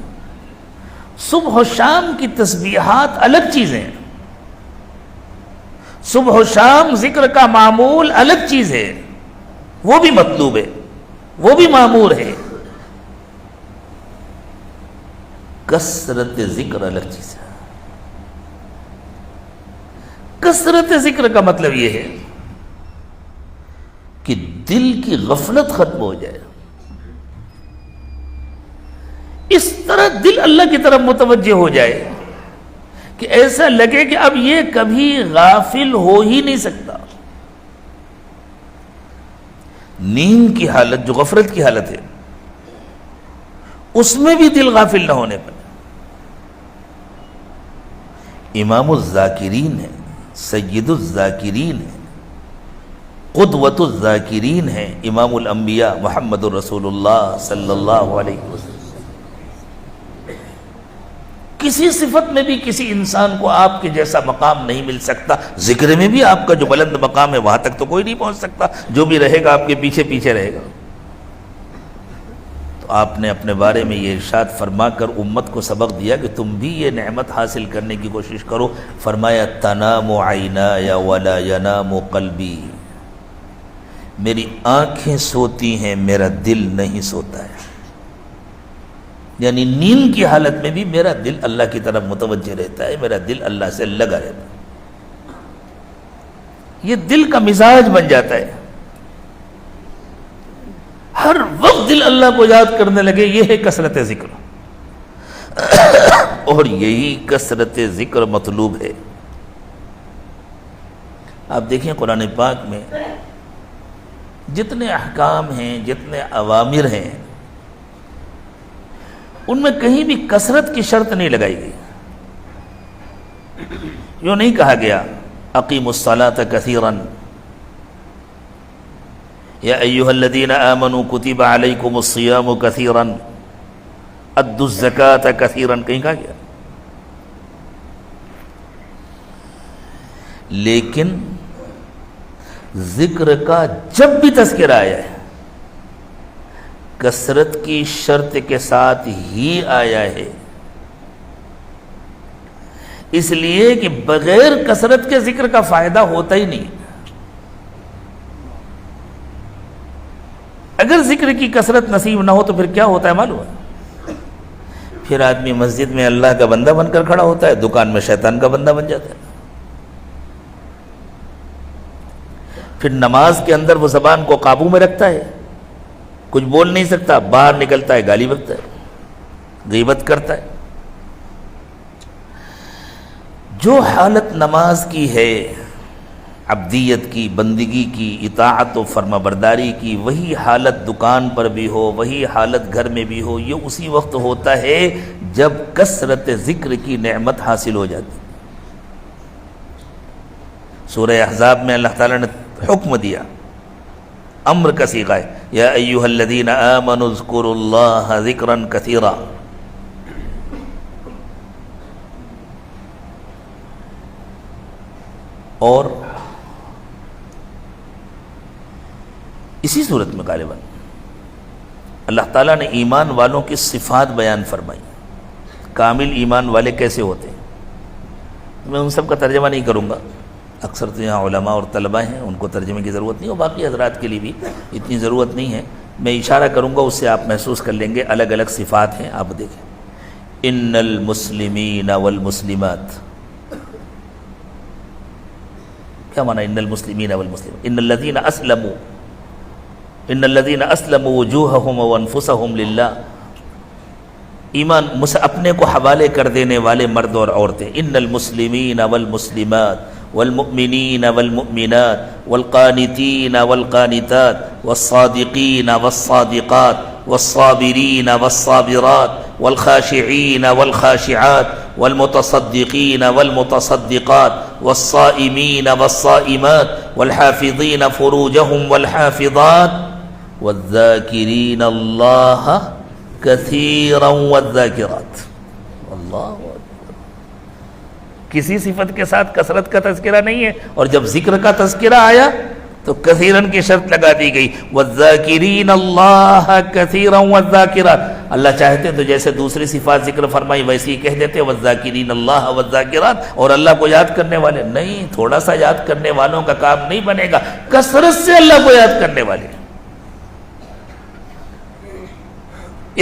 صبح و شام کی تسبیحات الگ چیزیں ہیں، صبح و شام ذکر کا معمول الگ چیز ہے، وہ بھی مطلوب ہے، وہ بھی معمور ہے. کثرت ذکر الگ چیز ہے. کثرت ذکر کا مطلب یہ ہے کہ دل کی غفلت ختم ہو جائے. اس طرح دل اللہ کی طرف متوجہ ہو جائے کہ ایسا لگے کہ اب یہ کبھی غافل ہو ہی نہیں سکتا. نیند کی حالت جو غفلت کی حالت ہے اس میں بھی دل غافل نہ ہونے پر. امام الذاکرین ہے، سید الذاکرین ہے، قدوۃ الذاکرین ہے امام الانبیاء محمد الرسول اللہ صلی اللہ علیہ وسلم. کسی صفت میں بھی کسی انسان کو آپ کے جیسا مقام نہیں مل سکتا. ذکر میں بھی آپ کا جو بلند مقام ہے وہاں تک تو کوئی نہیں پہنچ سکتا. جو بھی رہے گا آپ کے پیچھے پیچھے رہے گا. تو آپ نے اپنے بارے میں یہ ارشاد فرما کر امت کو سبق دیا کہ تم بھی یہ نعمت حاصل کرنے کی کوشش کرو. فرمایا تنام عینای ولا ینام قلبی، میری آنکھیں سوتی ہیں میرا دل نہیں سوتا ہے. یعنی نیند کی حالت میں بھی میرا دل اللہ کی طرف متوجہ رہتا ہے، میرا دل اللہ سے لگا رہتا ہے. یہ دل کا مزاج بن جاتا ہے، ہر وقت دل اللہ کو یاد کرنے لگے. یہ ہے کثرت ذکر، اور یہی کثرت ذکر مطلوب ہے. آپ دیکھیں قرآن پاک میں جتنے احکام ہیں، جتنے اوامر ہیں، ان میں کہیں بھی کثرت کی شرط نہیں لگائی گئی. یوں نہیں کہا گیا اقیموا الصلاۃ کثیرا یا ایھا الذین آمنوا کتب علیکم الصیام کثیرا ادوا الزکاۃ کثیرا، کہیں کہا گیا. لیکن ذکر کا جب بھی تذکرہ آیا ہے کثرت کی شرط کے ساتھ ہی آیا ہے، اس لیے کہ بغیر کثرت کے ذکر کا فائدہ ہوتا ہی نہیں. اگر ذکر کی کثرت نصیب نہ ہو تو پھر کیا ہوتا ہے معلوم ہے؟ پھر آدمی مسجد میں اللہ کا بندہ بن کر کھڑا ہوتا ہے، دکان میں شیطان کا بندہ بن جاتا ہے. پھر نماز کے اندر وہ زبان کو قابو میں رکھتا ہے، کچھ بول نہیں سکتا، باہر نکلتا ہے گالی بکتا ہے، غیبت کرتا ہے. جو حالت نماز کی ہے، عبدیت کی، بندگی کی، اطاعت و فرما برداری کی، وہی حالت دکان پر بھی ہو، وہی حالت گھر میں بھی ہو. یہ اسی وقت ہوتا ہے جب کثرت ذکر کی نعمت حاصل ہو جاتی. سورہ احزاب میں اللہ تعالیٰ نے حکم دیا، امر کا صیغہ ہے، یا ایھا الذین آمنوا اذکروا اللہ ذکرا کثیرا. اور اسی صورت میں غالباً اللہ تعالیٰ نے ایمان والوں کی صفات بیان فرمائی. کامل ایمان والے کیسے ہوتے ہیں؟ میں ان سب کا ترجمہ نہیں کروں گا، اکثر تو یہاں علماء اور طلباء ہیں، ان کو ترجمے کی ضرورت نہیں، اور باقی حضرات کے لیے بھی اتنی ضرورت نہیں ہے. میں اشارہ کروں گا، اس سے آپ محسوس کر لیں گے. الگ الگ صفات ہیں، آپ دیکھیں. ان المسلمین والمسلمات، کیا معنی ان المسلمین والمسلمات؟ ان الذین اسلموا وجوہہم وانفسہم للہ. ایمان اپنے کو حوالے کر دینے والے مرد اور عورتیں. ان المسلمین والمسلمات والمؤمنین والمؤمنات والقانتین والقانتات والصادقین والصادقات والصابرین والصابرات والخاشعین والخاشعات والمتصدقین والمتصدقات والصائمین والصائمات والحافظین فروجہم والحافظات والذاکرین اللہ کثیرا والذاکرات. اللہ کسی صفت کے ساتھ کثرت کا تذکرہ نہیں ہے، اور جب ذکر کا تذکرہ آیا تو کثیرن کی شرط لگا دی گئی. والذاکرین اللہ کثیرا والذاکرات. اللہ چاہتے تو جیسے دوسری صفات ذکر فرمائی ویسے ہی کہہ دیتے والذاکرین اللہ والذاکرات، اور اللہ کو یاد کرنے والے. نہیں، تھوڑا سا یاد کرنے والوں کا کام نہیں بنے گا، کثرت سے اللہ کو یاد کرنے والے.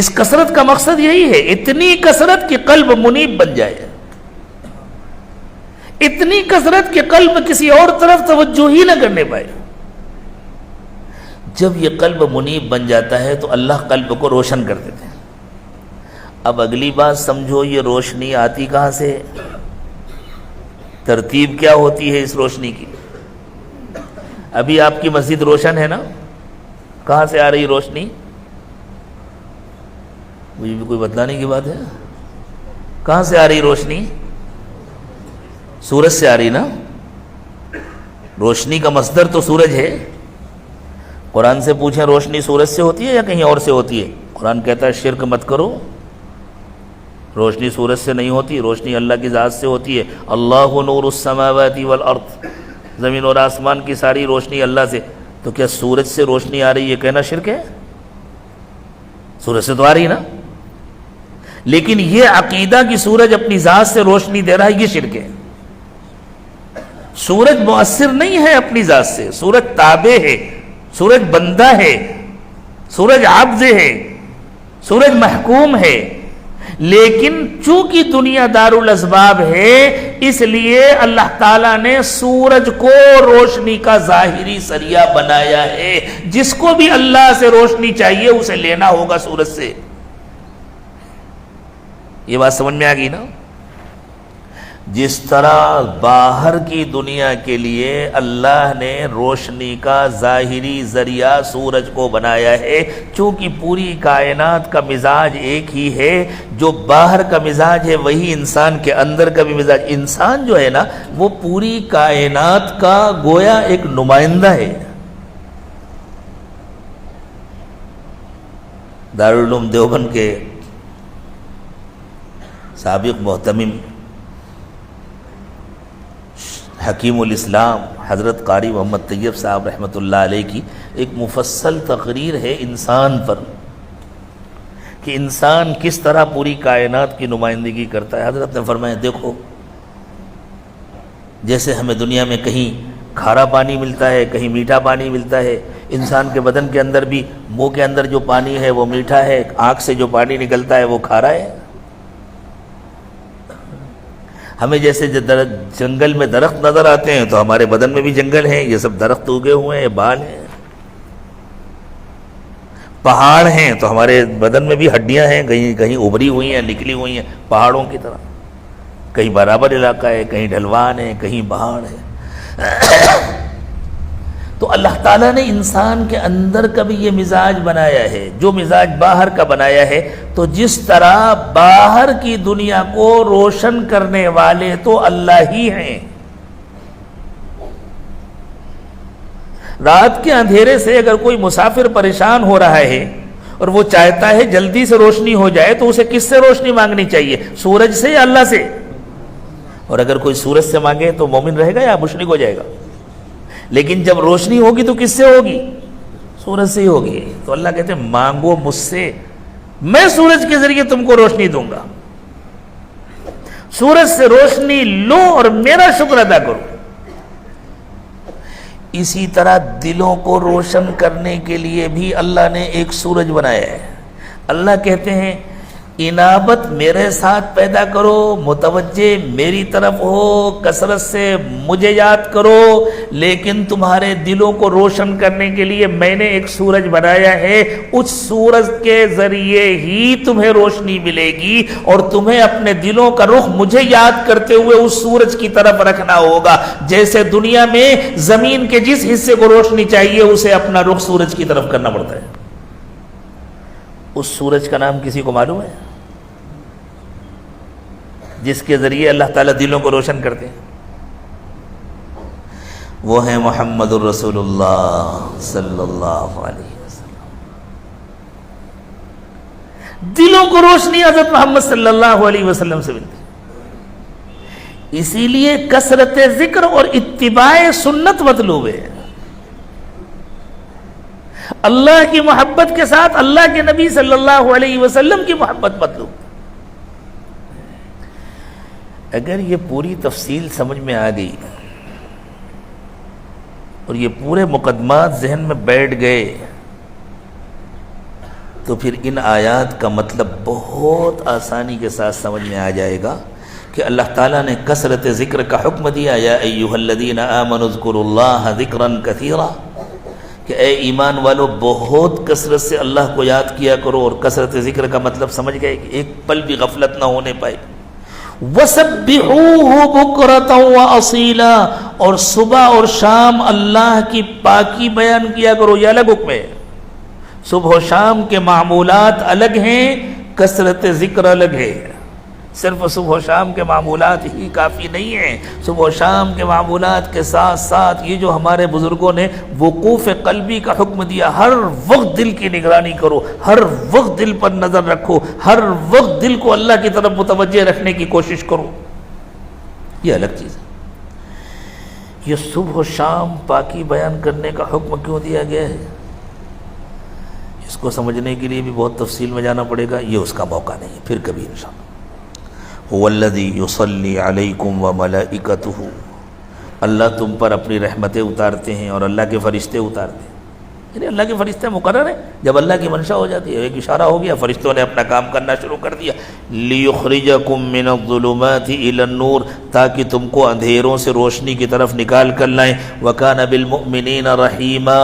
اس کثرت کا مقصد یہی ہے، اتنی کثرت کہ قلب منیب بن جائے، اتنی کثرت کہ قلب کسی اور طرف توجہ ہی نہ کرنے پائے. جب یہ قلب منیب بن جاتا ہے تو اللہ قلب کو روشن کر دیتے ہیں. اب اگلی بات سمجھو، یہ روشنی آتی کہاں سے؟ ترتیب کیا ہوتی ہے اس روشنی کی؟ ابھی آپ کی مسجد روشن ہے نا، کہاں سے آ رہی روشنی؟ مجھے بھی کوئی بتلانے کی بات ہے، کہاں سے آ رہی روشنی؟ سورج سے آ رہی نا. روشنی کا مصدر تو سورج ہے. قرآن سے پوچھیں روشنی سورج سے ہوتی ہے یا کہیں اور سے ہوتی ہے؟ قرآن کہتا ہے شرک مت کرو، روشنی سورج سے نہیں ہوتی، روشنی اللہ کی ذات سے ہوتی ہے. اللہ نور السماوات والارض، زمین اور آسمان کی ساری روشنی اللہ سے. تو کیا سورج سے روشنی آ رہی ہے کہنا شرک ہے؟ سورج سے تو آ رہی نا، لیکن یہ عقیدہ کہ سورج اپنی ذات سے روشنی دے رہا ہے، یہ شرک ہے۔ سورج مؤثر نہیں ہے اپنی ذات سے، سورج تابع ہے، سورج بندہ ہے، سورج عبد ہے، سورج محکوم ہے، لیکن چونکہ دنیا دار الاسباب ہے اس لیے اللہ تعالیٰ نے سورج کو روشنی کا ظاہری ذریعہ بنایا ہے۔ جس کو بھی اللہ سے روشنی چاہیے اسے لینا ہوگا سورج سے۔ یہ بات سمجھ میں آ گئی نا؟ جس طرح باہر کی دنیا کے لیے اللہ نے روشنی کا ظاہری ذریعہ سورج کو بنایا ہے، چونکہ پوری کائنات کا مزاج ایک ہی ہے، جو باہر کا مزاج ہے وہی انسان کے اندر کا بھی مزاج۔ انسان جو ہے نا وہ پوری کائنات کا گویا ایک نمائندہ ہے۔ دارالعلوم دیوبند کے سابق محتمم حکیم الاسلام حضرت قاری محمد طیب صاحب رحمۃ اللہ علیہ کی ایک مفصل تقریر ہے انسان پر، کہ انسان کس طرح پوری کائنات کی نمائندگی کرتا ہے۔ حضرت نے فرمایا دیکھو، جیسے ہمیں دنیا میں کہیں کھارا پانی ملتا ہے، کہیں میٹھا پانی ملتا ہے، انسان کے بدن کے اندر بھی منہ کے اندر جو پانی ہے وہ میٹھا ہے، آنکھ سے جو پانی نکلتا ہے وہ کھارا ہے۔ ہمیں جیسے جنگل میں درخت نظر آتے ہیں تو ہمارے بدن میں بھی جنگل ہیں، یہ سب درخت اگے ہوئے ہیں، بال ہیں۔ پہاڑ ہیں تو ہمارے بدن میں بھی ہڈیاں ہیں، کہیں کہیں ابھری ہوئی ہیں، نکلی ہوئی ہیں پہاڑوں کی طرح، کہیں برابر علاقہ ہے، کہیں ڈھلوان ہے، کہیں پہاڑ ہے۔ تو اللہ تعالیٰ نے انسان کے اندر کا بھی یہ مزاج بنایا ہے، جو مزاج باہر کا بنایا ہے۔ تو جس طرح باہر کی دنیا کو روشن کرنے والے تو اللہ ہی ہیں۔ رات کے اندھیرے سے اگر کوئی مسافر پریشان ہو رہا ہے اور وہ چاہتا ہے جلدی سے روشنی ہو جائے تو اسے کس سے روشنی مانگنی چاہیے؟ سورج سے یا اللہ سے؟ اور اگر کوئی سورج سے مانگے تو مومن رہے گا یا مشرک ہو جائے گا؟ لیکن جب روشنی ہوگی تو کس سے ہوگی؟ سورج سے ہی ہوگی۔ تو اللہ کہتے ہیں مانگو مجھ سے، میں سورج کے ذریعے تم کو روشنی دوں گا۔ سورج سے روشنی لو اور میرا شکر ادا کرو۔ اسی طرح دلوں کو روشن کرنے کے لیے بھی اللہ نے ایک سورج بنایا ہے۔ اللہ کہتے ہیں انابت میرے ساتھ پیدا کرو، متوجہ میری طرف ہو، کثرت سے مجھے یاد کرو، لیکن تمہارے دلوں کو روشن کرنے کے لیے میں نے ایک سورج بنایا ہے۔ اس سورج کے ذریعے ہی تمہیں روشنی ملے گی اور تمہیں اپنے دلوں کا رخ مجھے یاد کرتے ہوئے اس سورج کی طرف رکھنا ہوگا۔ جیسے دنیا میں زمین کے جس حصے کو روشنی چاہیے اسے اپنا رخ سورج کی طرف کرنا پڑتا ہے۔ اس سورج کا نام کسی کو معلوم ہے؟ جس کے ذریعے اللہ تعالیٰ دلوں کو روشن کرتے ہیں، وہ ہے محمد الرسول اللہ صلی اللہ علیہ وسلم۔ دلوں کو روشنی حضرت محمد صلی اللہ علیہ وسلم سے ملتی ہے، اسی لیے کثرت ذکر اور اتباع سنت مطلوب ہے۔ اللہ کی محبت کے ساتھ اللہ کے نبی صلی اللہ علیہ وسلم کی محبت مطلوب۔ اگر یہ پوری تفصیل سمجھ میں آ گئی اور یہ پورے مقدمات ذہن میں بیٹھ گئے تو پھر ان آیات کا مطلب بہت آسانی کے ساتھ سمجھ میں آ جائے گا کہ اللہ تعالیٰ نے کثرت ذکر کا حکم دیا، یا ایھا الذین آمنوا اذکروا اللہ ذکرا کثیرا، کہ اے ایمان والو بہت کثرت سے اللہ کو یاد کیا کرو۔ اور کثرت ذکر کا مطلب سمجھ گئے کہ ایک پل بھی غفلت نہ ہونے پائے۔ وَسَبِّحُوهُ بُكْرَةً وَأَصِيلًا، اور صبح اور شام اللہ کی پاکی بیان کیا کرو۔ یہ الگ حکم ہے۔ صبح و شام کے معمولات الگ ہیں، کثرت ذکر الگ ہے۔ صرف صبح و شام کے معمولات ہی کافی نہیں ہیں، صبح و شام کے معمولات کے ساتھ ساتھ یہ جو ہمارے بزرگوں نے وقوف قلبی کا حکم دیا، ہر وقت دل کی نگرانی کرو، ہر وقت دل پر نظر رکھو، ہر وقت دل کو اللہ کی طرف متوجہ رکھنے کی کوشش کرو، یہ الگ چیز ہے۔ یہ صبح و شام پاکی بیان کرنے کا حکم کیوں دیا گیا ہے؟ اس کو سمجھنے کے لیے بھی بہت تفصیل میں جانا پڑے گا، یہ اس کا موقع نہیں ہے، پھر کبھی انشاءاللہ۔ هو الذی یصلی علیکم وملائکتہ، اللہ تم پر اپنی رحمتیں اتارتے ہیں اور اللہ کے فرشتے اتارتے ہیں، یعنی اللہ کے فرشتے مقرر ہیں، جب اللہ کی منشا ہو جاتی ہے، ایک اشارہ ہو گیا، فرشتوں نے اپنا کام کرنا شروع کر دیا۔ لیخرجکم من الظلمات الی النور، تاکہ تم کو اندھیروں سے روشنی کی طرف نکال کر لائیں۔ وکان بالمؤمنین رحیما،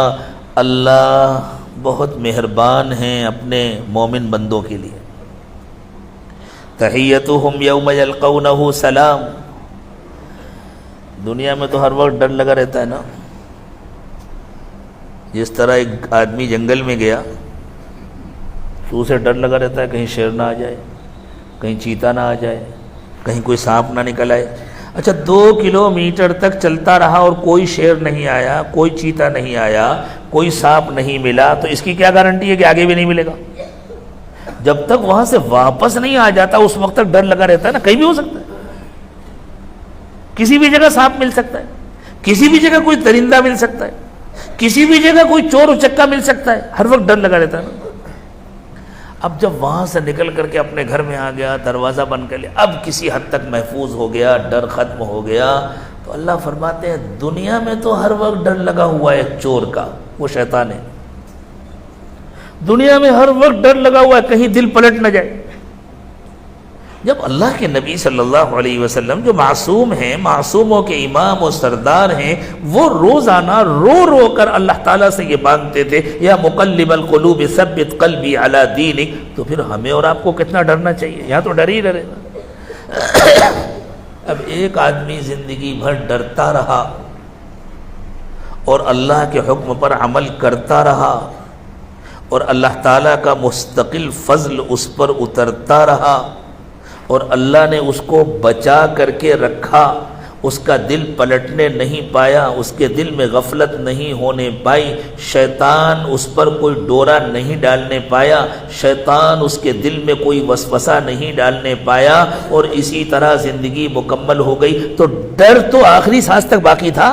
اللہ بہت مہربان ہیں اپنے مومن بندوں کے لیے۔ تحیتہم یوم یلقونہ سلام، دنیا میں تو ہر وقت ڈر لگا رہتا ہے نا، جس طرح ایک آدمی جنگل میں گیا تو اسے ڈر لگا رہتا ہے کہیں شیر نہ آ جائے، کہیں چیتا نہ آ جائے، کہیں کوئی سانپ نہ نکل آئے۔ اچھا 2 کلومیٹر تک چلتا رہا اور کوئی شیر نہیں آیا، کوئی چیتا نہیں آیا، کوئی سانپ نہیں ملا، تو اس کی کیا گارنٹی ہے کہ آگے بھی نہیں ملے گا؟ جب تک وہاں سے واپس نہیں آ جاتا اس وقت تک ڈر لگا رہتا ہے نا، کہیں بھی ہو سکتا ہے، کسی بھی جگہ سانپ مل سکتا ہے، کسی بھی جگہ کوئی درندہ مل سکتا ہے، کسی بھی جگہ کوئی چور اچکا مل سکتا ہے، ہر وقت ڈر لگا رہتا ہے نا۔ اب جب وہاں سے نکل کر کے اپنے گھر میں آ گیا، دروازہ بند کر لیا، اب کسی حد تک محفوظ ہو گیا، ڈر ختم ہو گیا، تو اللہ فرماتے ہیں دنیا میں تو ہر وقت ڈر لگا ہوا ہے چور کا، وہ شیطان ہے، دنیا میں ہر وقت ڈر لگا ہوا ہے کہیں دل پلٹ نہ جائے۔ جب اللہ کے نبی صلی اللہ علیہ وسلم جو معصوم ہیں، معصوموں کے امام و سردار ہیں، وہ روزانہ رو رو کر اللہ تعالیٰ سے یہ مانگتے تھے یا مقلب القلوب ثبت قلبی علی دینک، تو پھر ہمیں اور آپ کو کتنا ڈرنا چاہیے؟ یہاں تو ڈر ہی ڈرے گا۔ اب ایک آدمی زندگی بھر ڈرتا رہا اور اللہ کے حکم پر عمل کرتا رہا اور اللہ تعالیٰ کا مستقل فضل اس پر اترتا رہا اور اللہ نے اس کو بچا کر کے رکھا، اس کا دل پلٹنے نہیں پایا، اس کے دل میں غفلت نہیں ہونے پائی، شیطان اس پر کوئی ڈورا نہیں ڈالنے پایا، شیطان اس کے دل میں کوئی وسوسہ نہیں ڈالنے پایا، اور اسی طرح زندگی مکمل ہو گئی، تو ڈر تو آخری سانس تک باقی تھا۔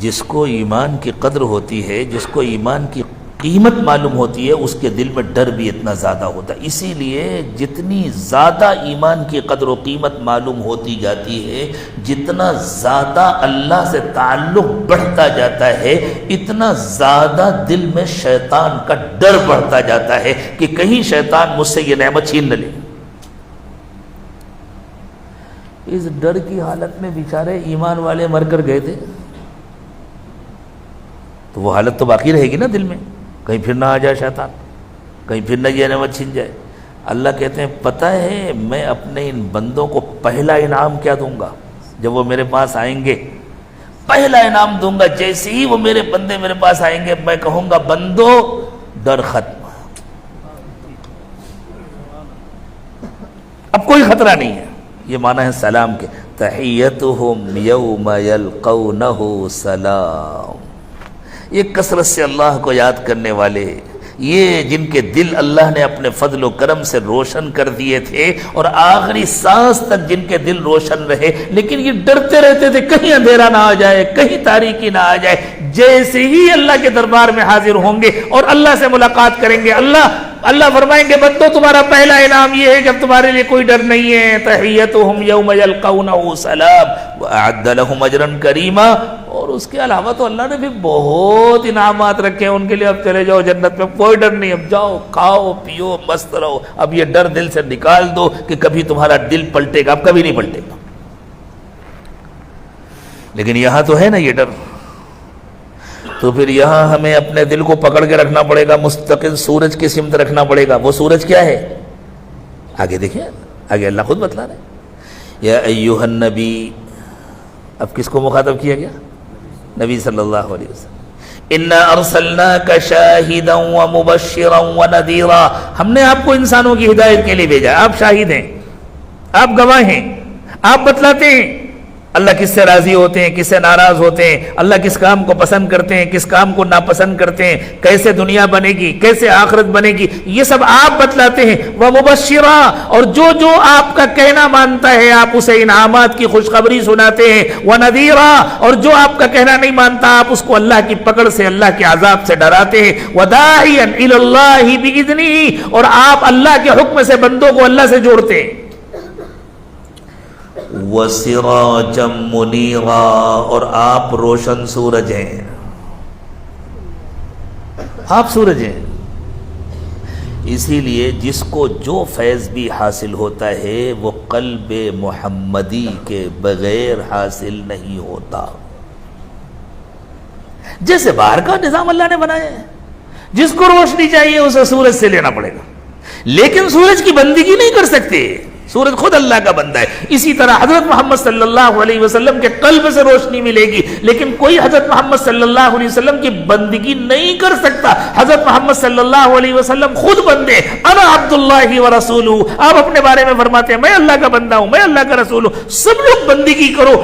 جس کو ایمان کی قدر ہوتی ہے، جس کو ایمان کی قیمت معلوم ہوتی ہے، اس کے دل میں ڈر بھی اتنا زیادہ ہوتا ہے۔ اسی لیے جتنی زیادہ ایمان کی قدر و قیمت معلوم ہوتی جاتی ہے، جتنا زیادہ اللہ سے تعلق بڑھتا جاتا ہے، اتنا زیادہ دل میں شیطان کا ڈر بڑھتا جاتا ہے کہ کہیں شیطان مجھ سے یہ نعمت چھین نہ لے۔ اس ڈر کی حالت میں بیچارے ایمان والے مر کر گئے تھے، تو وہ حالت تو باقی رہے گی نا دل میں، کہیں پھر نہ آ جائے شیطان، کہیں پھر نہ یہ نعمت چھن جائے۔ اللہ کہتے ہیں پتہ ہے میں اپنے ان بندوں کو پہلا انعام کیا دوں گا؟ جب وہ میرے پاس آئیں گے پہلا انعام دوں گا، جیسے ہی وہ میرے بندے میرے پاس آئیں گے میں کہوں گا بندو ڈر ختم، اب کوئی خطرہ نہیں ہے۔ یہ معنی ہے سلام کے، تحیتہم یوم یلقونہ سلام۔ یہ کثرت سے اللہ کو یاد کرنے والے، یہ جن کے دل اللہ نے اپنے فضل و کرم سے روشن کر دیے تھے اور آخری سانس تک جن کے دل روشن رہے، لیکن یہ ڈرتے رہتے تھے کہیں اندھیرا نہ آ جائے، کہیں تاریکی نہ آ جائے۔ جیسے ہی اللہ کے دربار میں حاضر ہوں گے اور اللہ سے ملاقات کریں گے، اللہ فرمائیں گے بندو تمہارا پہلا انعام یہ ہے کہ اب تمہارے لیے کوئی ڈر نہیں ہے، تحیتہم یوم یلقونہ سلام واعد لہم اجرا کریما۔ اور اس کے علاوہ تو اللہ نے بھی بہت انعامات رکھے ہیں ان کے لیے، اب چلے جاؤ جنت میں، کوئی ڈر نہیں، اب جاؤ کھاؤ پیو مست رہو، اب یہ ڈر دل سے نکال دو کہ کبھی تمہارا دل پلٹے گا، اب کبھی نہیں پلٹے گا۔ لیکن یہاں تو ہے نا یہ ڈر، تو پھر یہاں ہمیں اپنے دل کو پکڑ کے رکھنا پڑے گا، مستقل سورج کی سمت رکھنا پڑے گا۔ وہ سورج کیا ہے؟ آگے دیکھیں، آگے اللہ خود بتلا رہے ہیں، یا ایھا النبی، اب کس کو مخاطب کیا گیا؟ نبی صلی اللہ علیہ وسلم، انا ارسلناک شاہدا ومبشرا ونذیرا، ہم نے آپ کو انسانوں کی ہدایت کے لیے بھیجا، آپ شاہد ہیں، آپ گواہ ہیں، آپ بتلاتے ہیں اللہ کس سے راضی ہوتے ہیں، کس سے ناراض ہوتے ہیں، اللہ کس کام کو پسند کرتے ہیں، کس کام کو ناپسند کرتے ہیں، کیسے دنیا بنے گی، کیسے آخرت بنے گی، یہ سب آپ بتلاتے ہیں۔ وَمُبَشِّرًا، اور جو جو آپ کا کہنا مانتا ہے آپ اسے انعامات کی خوشخبری سناتے ہیں۔ وَنَذِيرًا، اور جو آپ کا کہنا نہیں مانتا آپ اس کو اللہ کی پکڑ سے، اللہ کے عذاب سے ڈراتے ہیں۔ وَدَاعِيًا إِلَى اللَّهِ بِإِذْنِهِ، اور آپ اللہ کے حکم سے بندوں کو اللہ سے جوڑتے ہیں۔ وَسِرَاجًا مُنِيرًا، اور آپ روشن سورج ہیں، آپ سورج ہیں۔ اسی لیے جس کو جو فیض بھی حاصل ہوتا ہے وہ قلب محمدی کے بغیر حاصل نہیں ہوتا۔ جیسے باہر کا نظام اللہ نے بنایا ہے، جس کو روشنی چاہیے اسے سورج سے لینا پڑے گا، لیکن سورج کی بندگی نہیں کر سکتے، سورج خود اللہ کا بندہ ہے۔ اسی طرح حضرت محمد صلی اللہ علیہ وسلم کے قلب سے روشنی ملے گی، لیکن کوئی حضرت محمد صلی اللہ علیہ وسلم کی بندگی نہیں کر سکتا۔ حضرت محمد صلی اللہ علیہ وسلم خود بندے، انا عبداللہ ورسولہ، آپ اپنے بارے میں فرماتے ہیں میں اللہ کا بندہ ہوں، میں اللہ کا رسول ہوں۔ سب لوگ بندگی کرو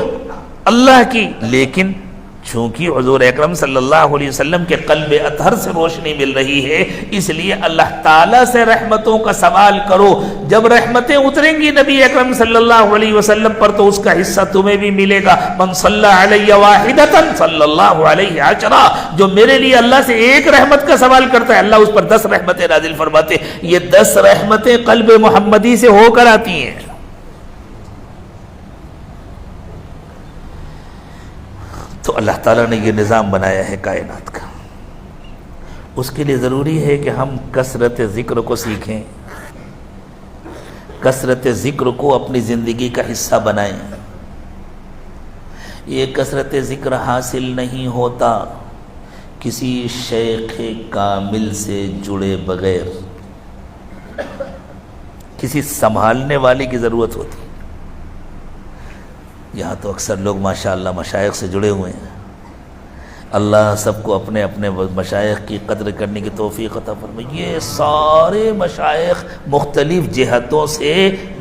اللہ کی، لیکن چونکہ حضور اکرم صلی اللہ علیہ وسلم کے قلب اطہر سے روشنی مل رہی ہے، اس لیے اللہ تعالیٰ سے رحمتوں کا سوال کرو۔ جب رحمتیں اتریں گی نبی اکرم صلی اللہ علیہ وسلم پر تو اس کا حصہ تمہیں بھی ملے گا۔ من صلی علیہ واحدۃ صلی اللہ علیہ عشرہ، جو میرے لیے اللہ سے ایک رحمت کا سوال کرتا ہے اللہ اس پر 10 رحمتیں نازل فرماتے۔ یہ 10 رحمتیں قلب محمدی سے ہو کر آتی ہیں۔ تو اللہ تعالیٰ نے یہ نظام بنایا ہے کائنات کا، اس کے لیے ضروری ہے کہ ہم کثرت ذکر کو سیکھیں، کثرت ذکر کو اپنی زندگی کا حصہ بنائیں۔ یہ کثرت ذکر حاصل نہیں ہوتا کسی شیخ کامل سے جڑے بغیر، کسی سنبھالنے والے کی ضرورت ہوتی۔ یہاں تو اکثر لوگ ماشاءاللہ مشائخ سے جڑے ہوئے ہیں، اللہ سب کو اپنے اپنے مشائخ کی قدر کرنے کی توفیق عطا فرمائے۔ یہ سارے مشائخ مختلف جہتوں سے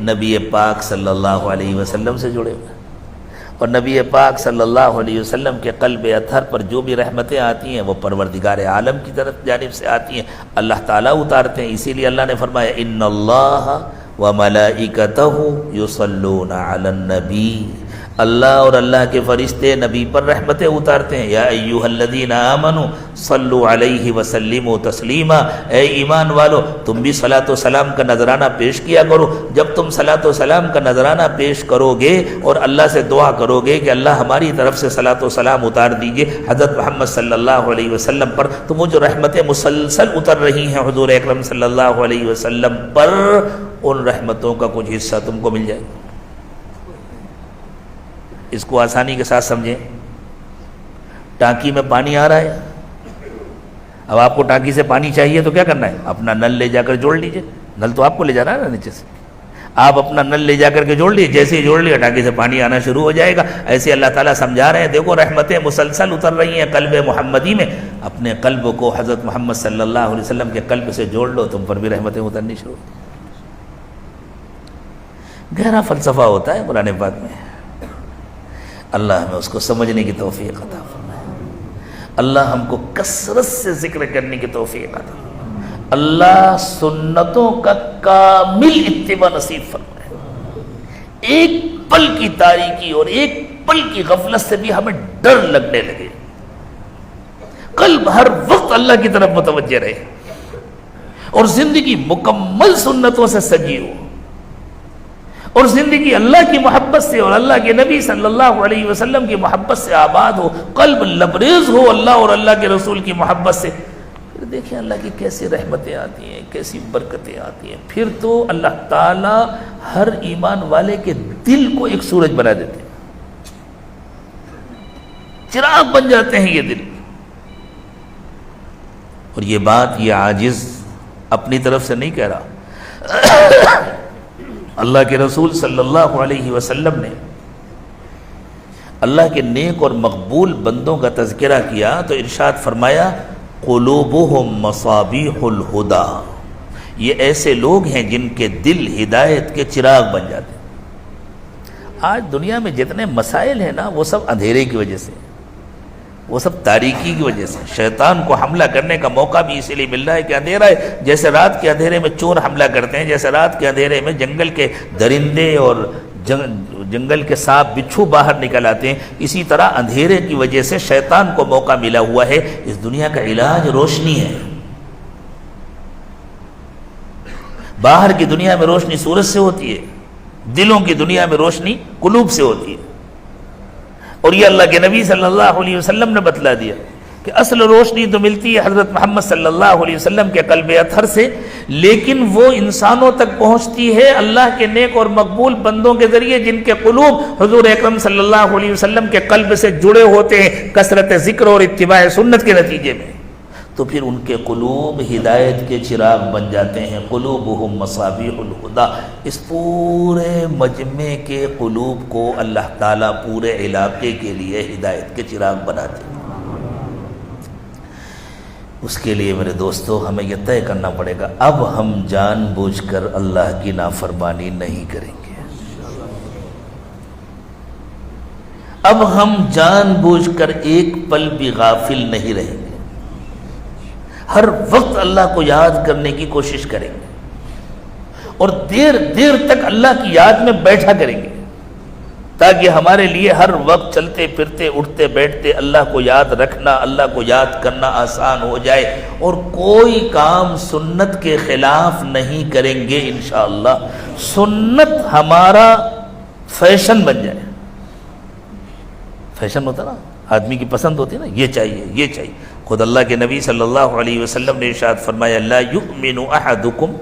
نبی پاک صلی اللہ علیہ وسلم سے جڑے ہوئے ہیں، اور نبی پاک صلی اللہ علیہ وسلم کے قلب اطہر پر جو بھی رحمتیں آتی ہیں وہ پروردگار عالم کی طرف جانب سے آتی ہیں، اللہ تعالیٰ اتارتے ہیں۔ اسی لیے اللہ نے فرمایا ان اللہ وملائکتہ یصلون علی النبی، اللہ اور اللہ کے فرشتے نبی پر رحمتیں اتارتے ہیں۔ یا ایھا الذین آمنوا صلوا علیہ وسلموا تسلیما، اے ایمان والو تم بھی صلاۃ و سلام کا نذرانہ پیش کیا کرو۔ جب تم صلاۃ و سلام کا نذرانہ پیش کرو گے اور اللہ سے دعا کرو گے کہ اللہ ہماری طرف سے صلاۃ و سلام اتار دیجئے حضرت محمد صلی اللہ علیہ وسلم پر، تو وہ جو رحمتیں مسلسل اتر رہی ہیں حضور اکرم صلی اللہ علیہ وسلم پر، ان رحمتوں کا کچھ حصہ تم کو مل جائے گا۔ اس کو آسانی کے ساتھ سمجھیں، ٹانکی میں پانی آ رہا ہے، اب آپ کو ٹانکی سے پانی چاہیے تو کیا کرنا ہے؟ اپنا نل لے جا کر جوڑ لیجئے، نل تو آپ کو لے جانا ہے نا نیچے سے، آپ اپنا نل لے جا کر کے جوڑ لیجئے، جیسے ہی جوڑ لیا ٹانکی سے پانی آنا شروع ہو جائے گا۔ ایسے اللہ تعالیٰ سمجھا رہے ہیں دیکھو رحمتیں مسلسل اتر رہی ہیں قلب محمدی میں، اپنے قلب کو حضرت محمد صلی اللہ علیہ وسلم کے قلب سے جوڑ لو، تم پر بھی رحمتیں اترنی شروع ہو۔ گہرا فلسفہ ہوتا ہے قرآن پاک میں، اللہ ہمیں اس کو سمجھنے کی توفیق عطا فرمائے، اللہ ہم کو کثرت سے ذکر کرنے کی توفیق عطا فرمائے، اللہ سنتوں کا کامل اتباع نصیب فرمائے۔ ایک پل کی تاریکی اور ایک پل کی غفلت سے بھی ہمیں ڈر لگنے لگے، قلب ہر وقت اللہ کی طرف متوجہ رہے اور زندگی مکمل سنتوں سے سجی ہو، اور زندگی اللہ کی محبت سے اور اللہ کے نبی صلی اللہ علیہ وسلم کی محبت سے آباد ہو، قلب لبریز ہو اللہ اور اللہ کے رسول کی محبت سے۔ پھر دیکھیں اللہ کی کیسی رحمتیں آتی ہیں، کیسی برکتیں آتی ہیں۔ پھر تو اللہ تعالیٰ ہر ایمان والے کے دل کو ایک سورج بنا دیتے ہیں، چراغ بن جاتے ہیں یہ دل۔ اور یہ بات یہ عاجز اپنی طرف سے نہیں کہہ رہا، اللہ کے رسول صلی اللہ علیہ وسلم نے اللہ کے نیک اور مقبول بندوں کا تذکرہ کیا تو ارشاد فرمایا قلوبہم مصابیح الہدا، یہ ایسے لوگ ہیں جن کے دل ہدایت کے چراغ بن جاتے ہیں۔ آج دنیا میں جتنے مسائل ہیں نا وہ سب اندھیرے کی وجہ سے، وہ سب تاریکی کی وجہ سے۔ شیطان کو حملہ کرنے کا موقع بھی اسی لیے مل رہا ہے کہ اندھیرا ہے۔ جیسے رات کے اندھیرے میں چور حملہ کرتے ہیں، جیسے رات کے اندھیرے میں جنگل کے درندے اور جنگل کے سانپ بچھو باہر نکل آتے ہیں، اسی طرح اندھیرے کی وجہ سے شیطان کو موقع ملا ہوا ہے۔ اس دنیا کا علاج روشنی ہے۔ باہر کی دنیا میں روشنی سورج سے ہوتی ہے، دلوں کی دنیا میں روشنی قلوب سے ہوتی ہے۔ اور یہ اللہ کے نبی صلی اللہ علیہ وسلم نے بتلا دیا کہ اصل روشنی تو ملتی ہے حضرت محمد صلی اللہ علیہ وسلم کے قلب اطہر سے، لیکن وہ انسانوں تک پہنچتی ہے اللہ کے نیک اور مقبول بندوں کے ذریعے جن کے قلوب حضور اکرم صلی اللہ علیہ وسلم کے قلب سے جڑے ہوتے ہیں کثرت ذکر اور اتباع سنت کے نتیجے میں، تو پھر ان کے قلوب ہدایت کے چراغ بن جاتے ہیں۔ قلوبہم مصابیح الہدی، اس پورے مجمع کے قلوب کو اللہ تعالیٰ پورے علاقے کے لیے ہدایت کے چراغ بناتے ہیں۔ اس کے لیے میرے دوستو ہمیں یہ طے کرنا پڑے گا، اب ہم جان بوجھ کر اللہ کی نافرمانی نہیں کریں گے۔ اب ہم جان بوجھ کر ایک پل بھی غافل نہیں رہیں گے، ہر وقت اللہ کو یاد کرنے کی کوشش کریں گے اور دیر دیر تک اللہ کی یاد میں بیٹھا کریں گے، تاکہ ہمارے لیے ہر وقت چلتے پھرتے اٹھتے بیٹھتے اللہ کو یاد رکھنا، اللہ کو یاد کرنا آسان ہو جائے، اور کوئی کام سنت کے خلاف نہیں کریں گے انشاءاللہ۔ سنت ہمارا فیشن بن جائے۔ فیشن ہوتا نا، آدمی کی پسند ہوتی ہے نا، یہ چاہیے یہ چاہیے۔ خود اللہ کے نبی صلی اللہ علیہ وسلم نے ارشاد فرمایا لا یؤمن احدکم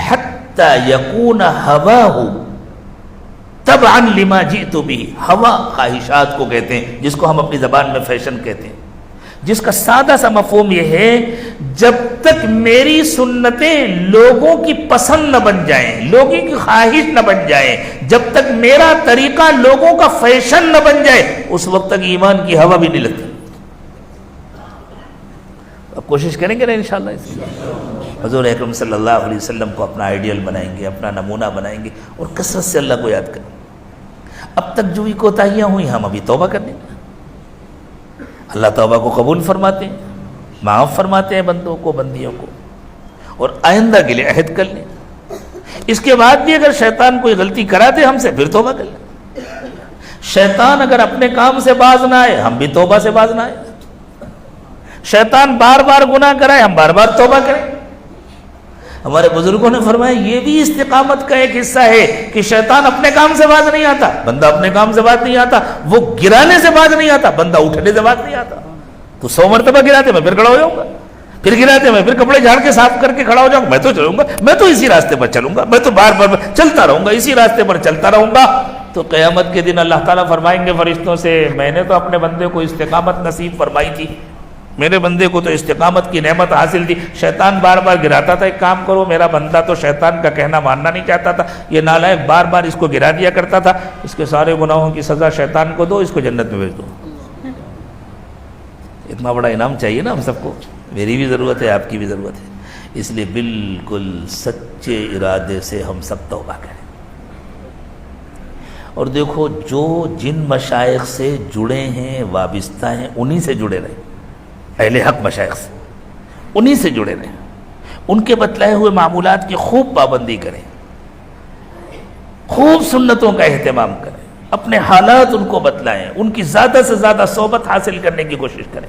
حتی یکون ہواہ تبعا لما جئت بہ۔ ہوا خواہشات کو کہتے ہیں، جس کو ہم اپنی زبان میں فیشن کہتے ہیں، جس کا سادہ سا مفہوم یہ ہے جب تک میری سنتیں لوگوں کی پسند نہ بن جائیں، لوگوں کی خواہش نہ بن جائیں، جب تک میرا طریقہ لوگوں کا فیشن نہ بن جائے، اس وقت تک ایمان کی ہوا بھی نہیں لگتی۔ اب کوشش کریں گے نا انشاءاللہ اس کی۔ حضور اکرم صلی اللہ علیہ وسلم کو اپنا آئیڈیل بنائیں گے، اپنا نمونہ بنائیں گے، اور کثرت سے اللہ کو یاد کریں گے۔ اب تک جو کوتاہیاں ہوئی ہم ابھی توبہ کرنے گے، اللہ توبہ کو قبول فرماتے ہیں، معاف فرماتے ہیں بندوں کو، بندیوں کو، اور آئندہ کے لیے عہد کر لیں۔ اس کے بعد بھی اگر شیطان کوئی غلطی کرا دے ہم سے، پھر توبہ کر لیں۔ شیطان اگر اپنے کام سے باز نہ آئے، ہم بھی توبہ سے باز نہ آئے۔ شیطان بار بار گناہ کرائے، ہم بار بار توبہ کریں۔ ہمارے بزرگوں نے فرمایا یہ بھی استقامت کا ایک حصہ ہے کہ شیطان اپنے کام سے باز نہیں آتا، بندہ اپنے کام سے باز نہیں آتا، وہ گرانے سے باز نہیں آتا، بندہ اٹھنے سے باز نہیں آتا۔ تو 100 مرتبہ گراتے میں پھر کھڑا ہو جاؤں گا، پھر گراتے میں پھر کپڑے جھاڑ کے صاف کر کے کھڑا ہو جاؤں گا، میں تو چلوں گا، میں تو اسی راستے پر چلوں گا، میں تو بار بار چلتا رہوں گا، اسی راستے پر چلتا رہوں گا۔ تو قیامت کے دن اللہ تعالیٰ فرمائیں گے فرشتوں سے میں نے تو اپنے بندے کو استقامت نصیب فرمائی تھی، میرے بندے کو تو استقامت کی نعمت حاصل تھی، شیطان بار بار گراتا تھا، ایک کام کرو، میرا بندہ تو شیطان کا کہنا ماننا نہیں چاہتا تھا، یہ نالائق بار بار اس کو گرا دیا کرتا تھا، اس کے سارے گناہوں کی سزا شیطان کو دو، اس کو جنت میں بھیج دو۔ اتنا بڑا انعام چاہیے نا ہم سب کو، میری بھی ضرورت ہے، آپ کی بھی ضرورت ہے، اس لیے بالکل سچے ارادے سے ہم سب توبہ کریں۔ اور دیکھو جو جن مشائخ سے جڑے ہیں، وابستہ ہیں، انہی سے جڑے رہیں، اہل حق مشائخ سے، انہی سے جڑے رہیں، ان کے بتلائے ہوئے معمولات کی خوب پابندی کریں، خوب سنتوں کا اہتمام کریں، اپنے حالات ان کو بتلائیں، ان کی زیادہ سے زیادہ صحبت حاصل کرنے کی کوشش کریں۔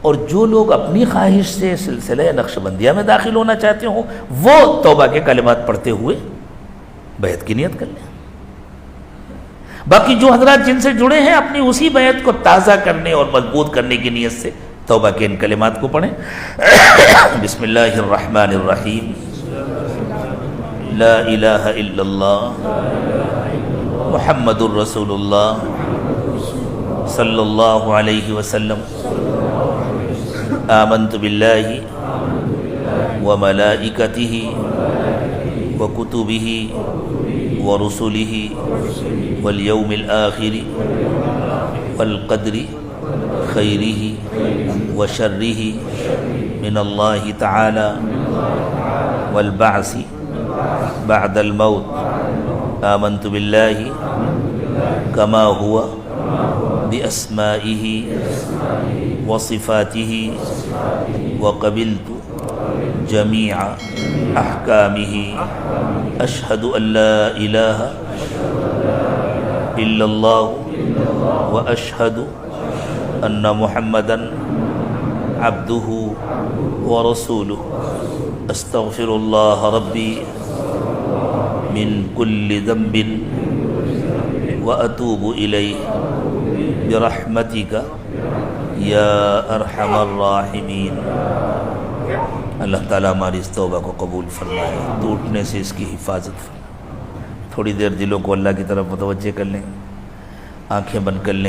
اور جو لوگ اپنی خواہش سے سلسلہ نقشبندیہ میں داخل ہونا چاہتے ہوں، وہ توبہ کے کلمات پڑھتے ہوئے بیعت کی نیت کر لیں۔ باقی جو حضرات جن سے جڑے ہیں اپنی اسی بیعت کو تازہ کرنے اور مضبوط کرنے کی نیت سے توبہ کے ان کلمات کو پڑھیں۔ بسم اللہ الرحمن الرحیم، لا الہ الا اللہ محمد الرسول اللہ صلی اللہ علیہ وسلم، آمنت باللہ وملائکتہ وکتبہ ورسلہ والیوم الآخر والقدر خیرہ وشرہ من اللہ تعالی والبعث بعد الموت آمنت باللہ کما ہوا بأسمائه وصفاته وقبلت جميع أحكامه أشهد أن لا إله إلا الله وأشهد أن محمدا عبده ورسوله أستغفر الله ربي من كل ذنب وأتوب إليه برحمتك یا ارحم الراحمین۔ اللہ تعالیٰ ہماری اس توبہ کو قبول فرمائے، ٹوٹنے سے اس کی حفاظت فرمائے۔ تھوڑی دیر دلوں کو اللہ کی طرف متوجہ کر لیں، آنکھیں بند کر لیں۔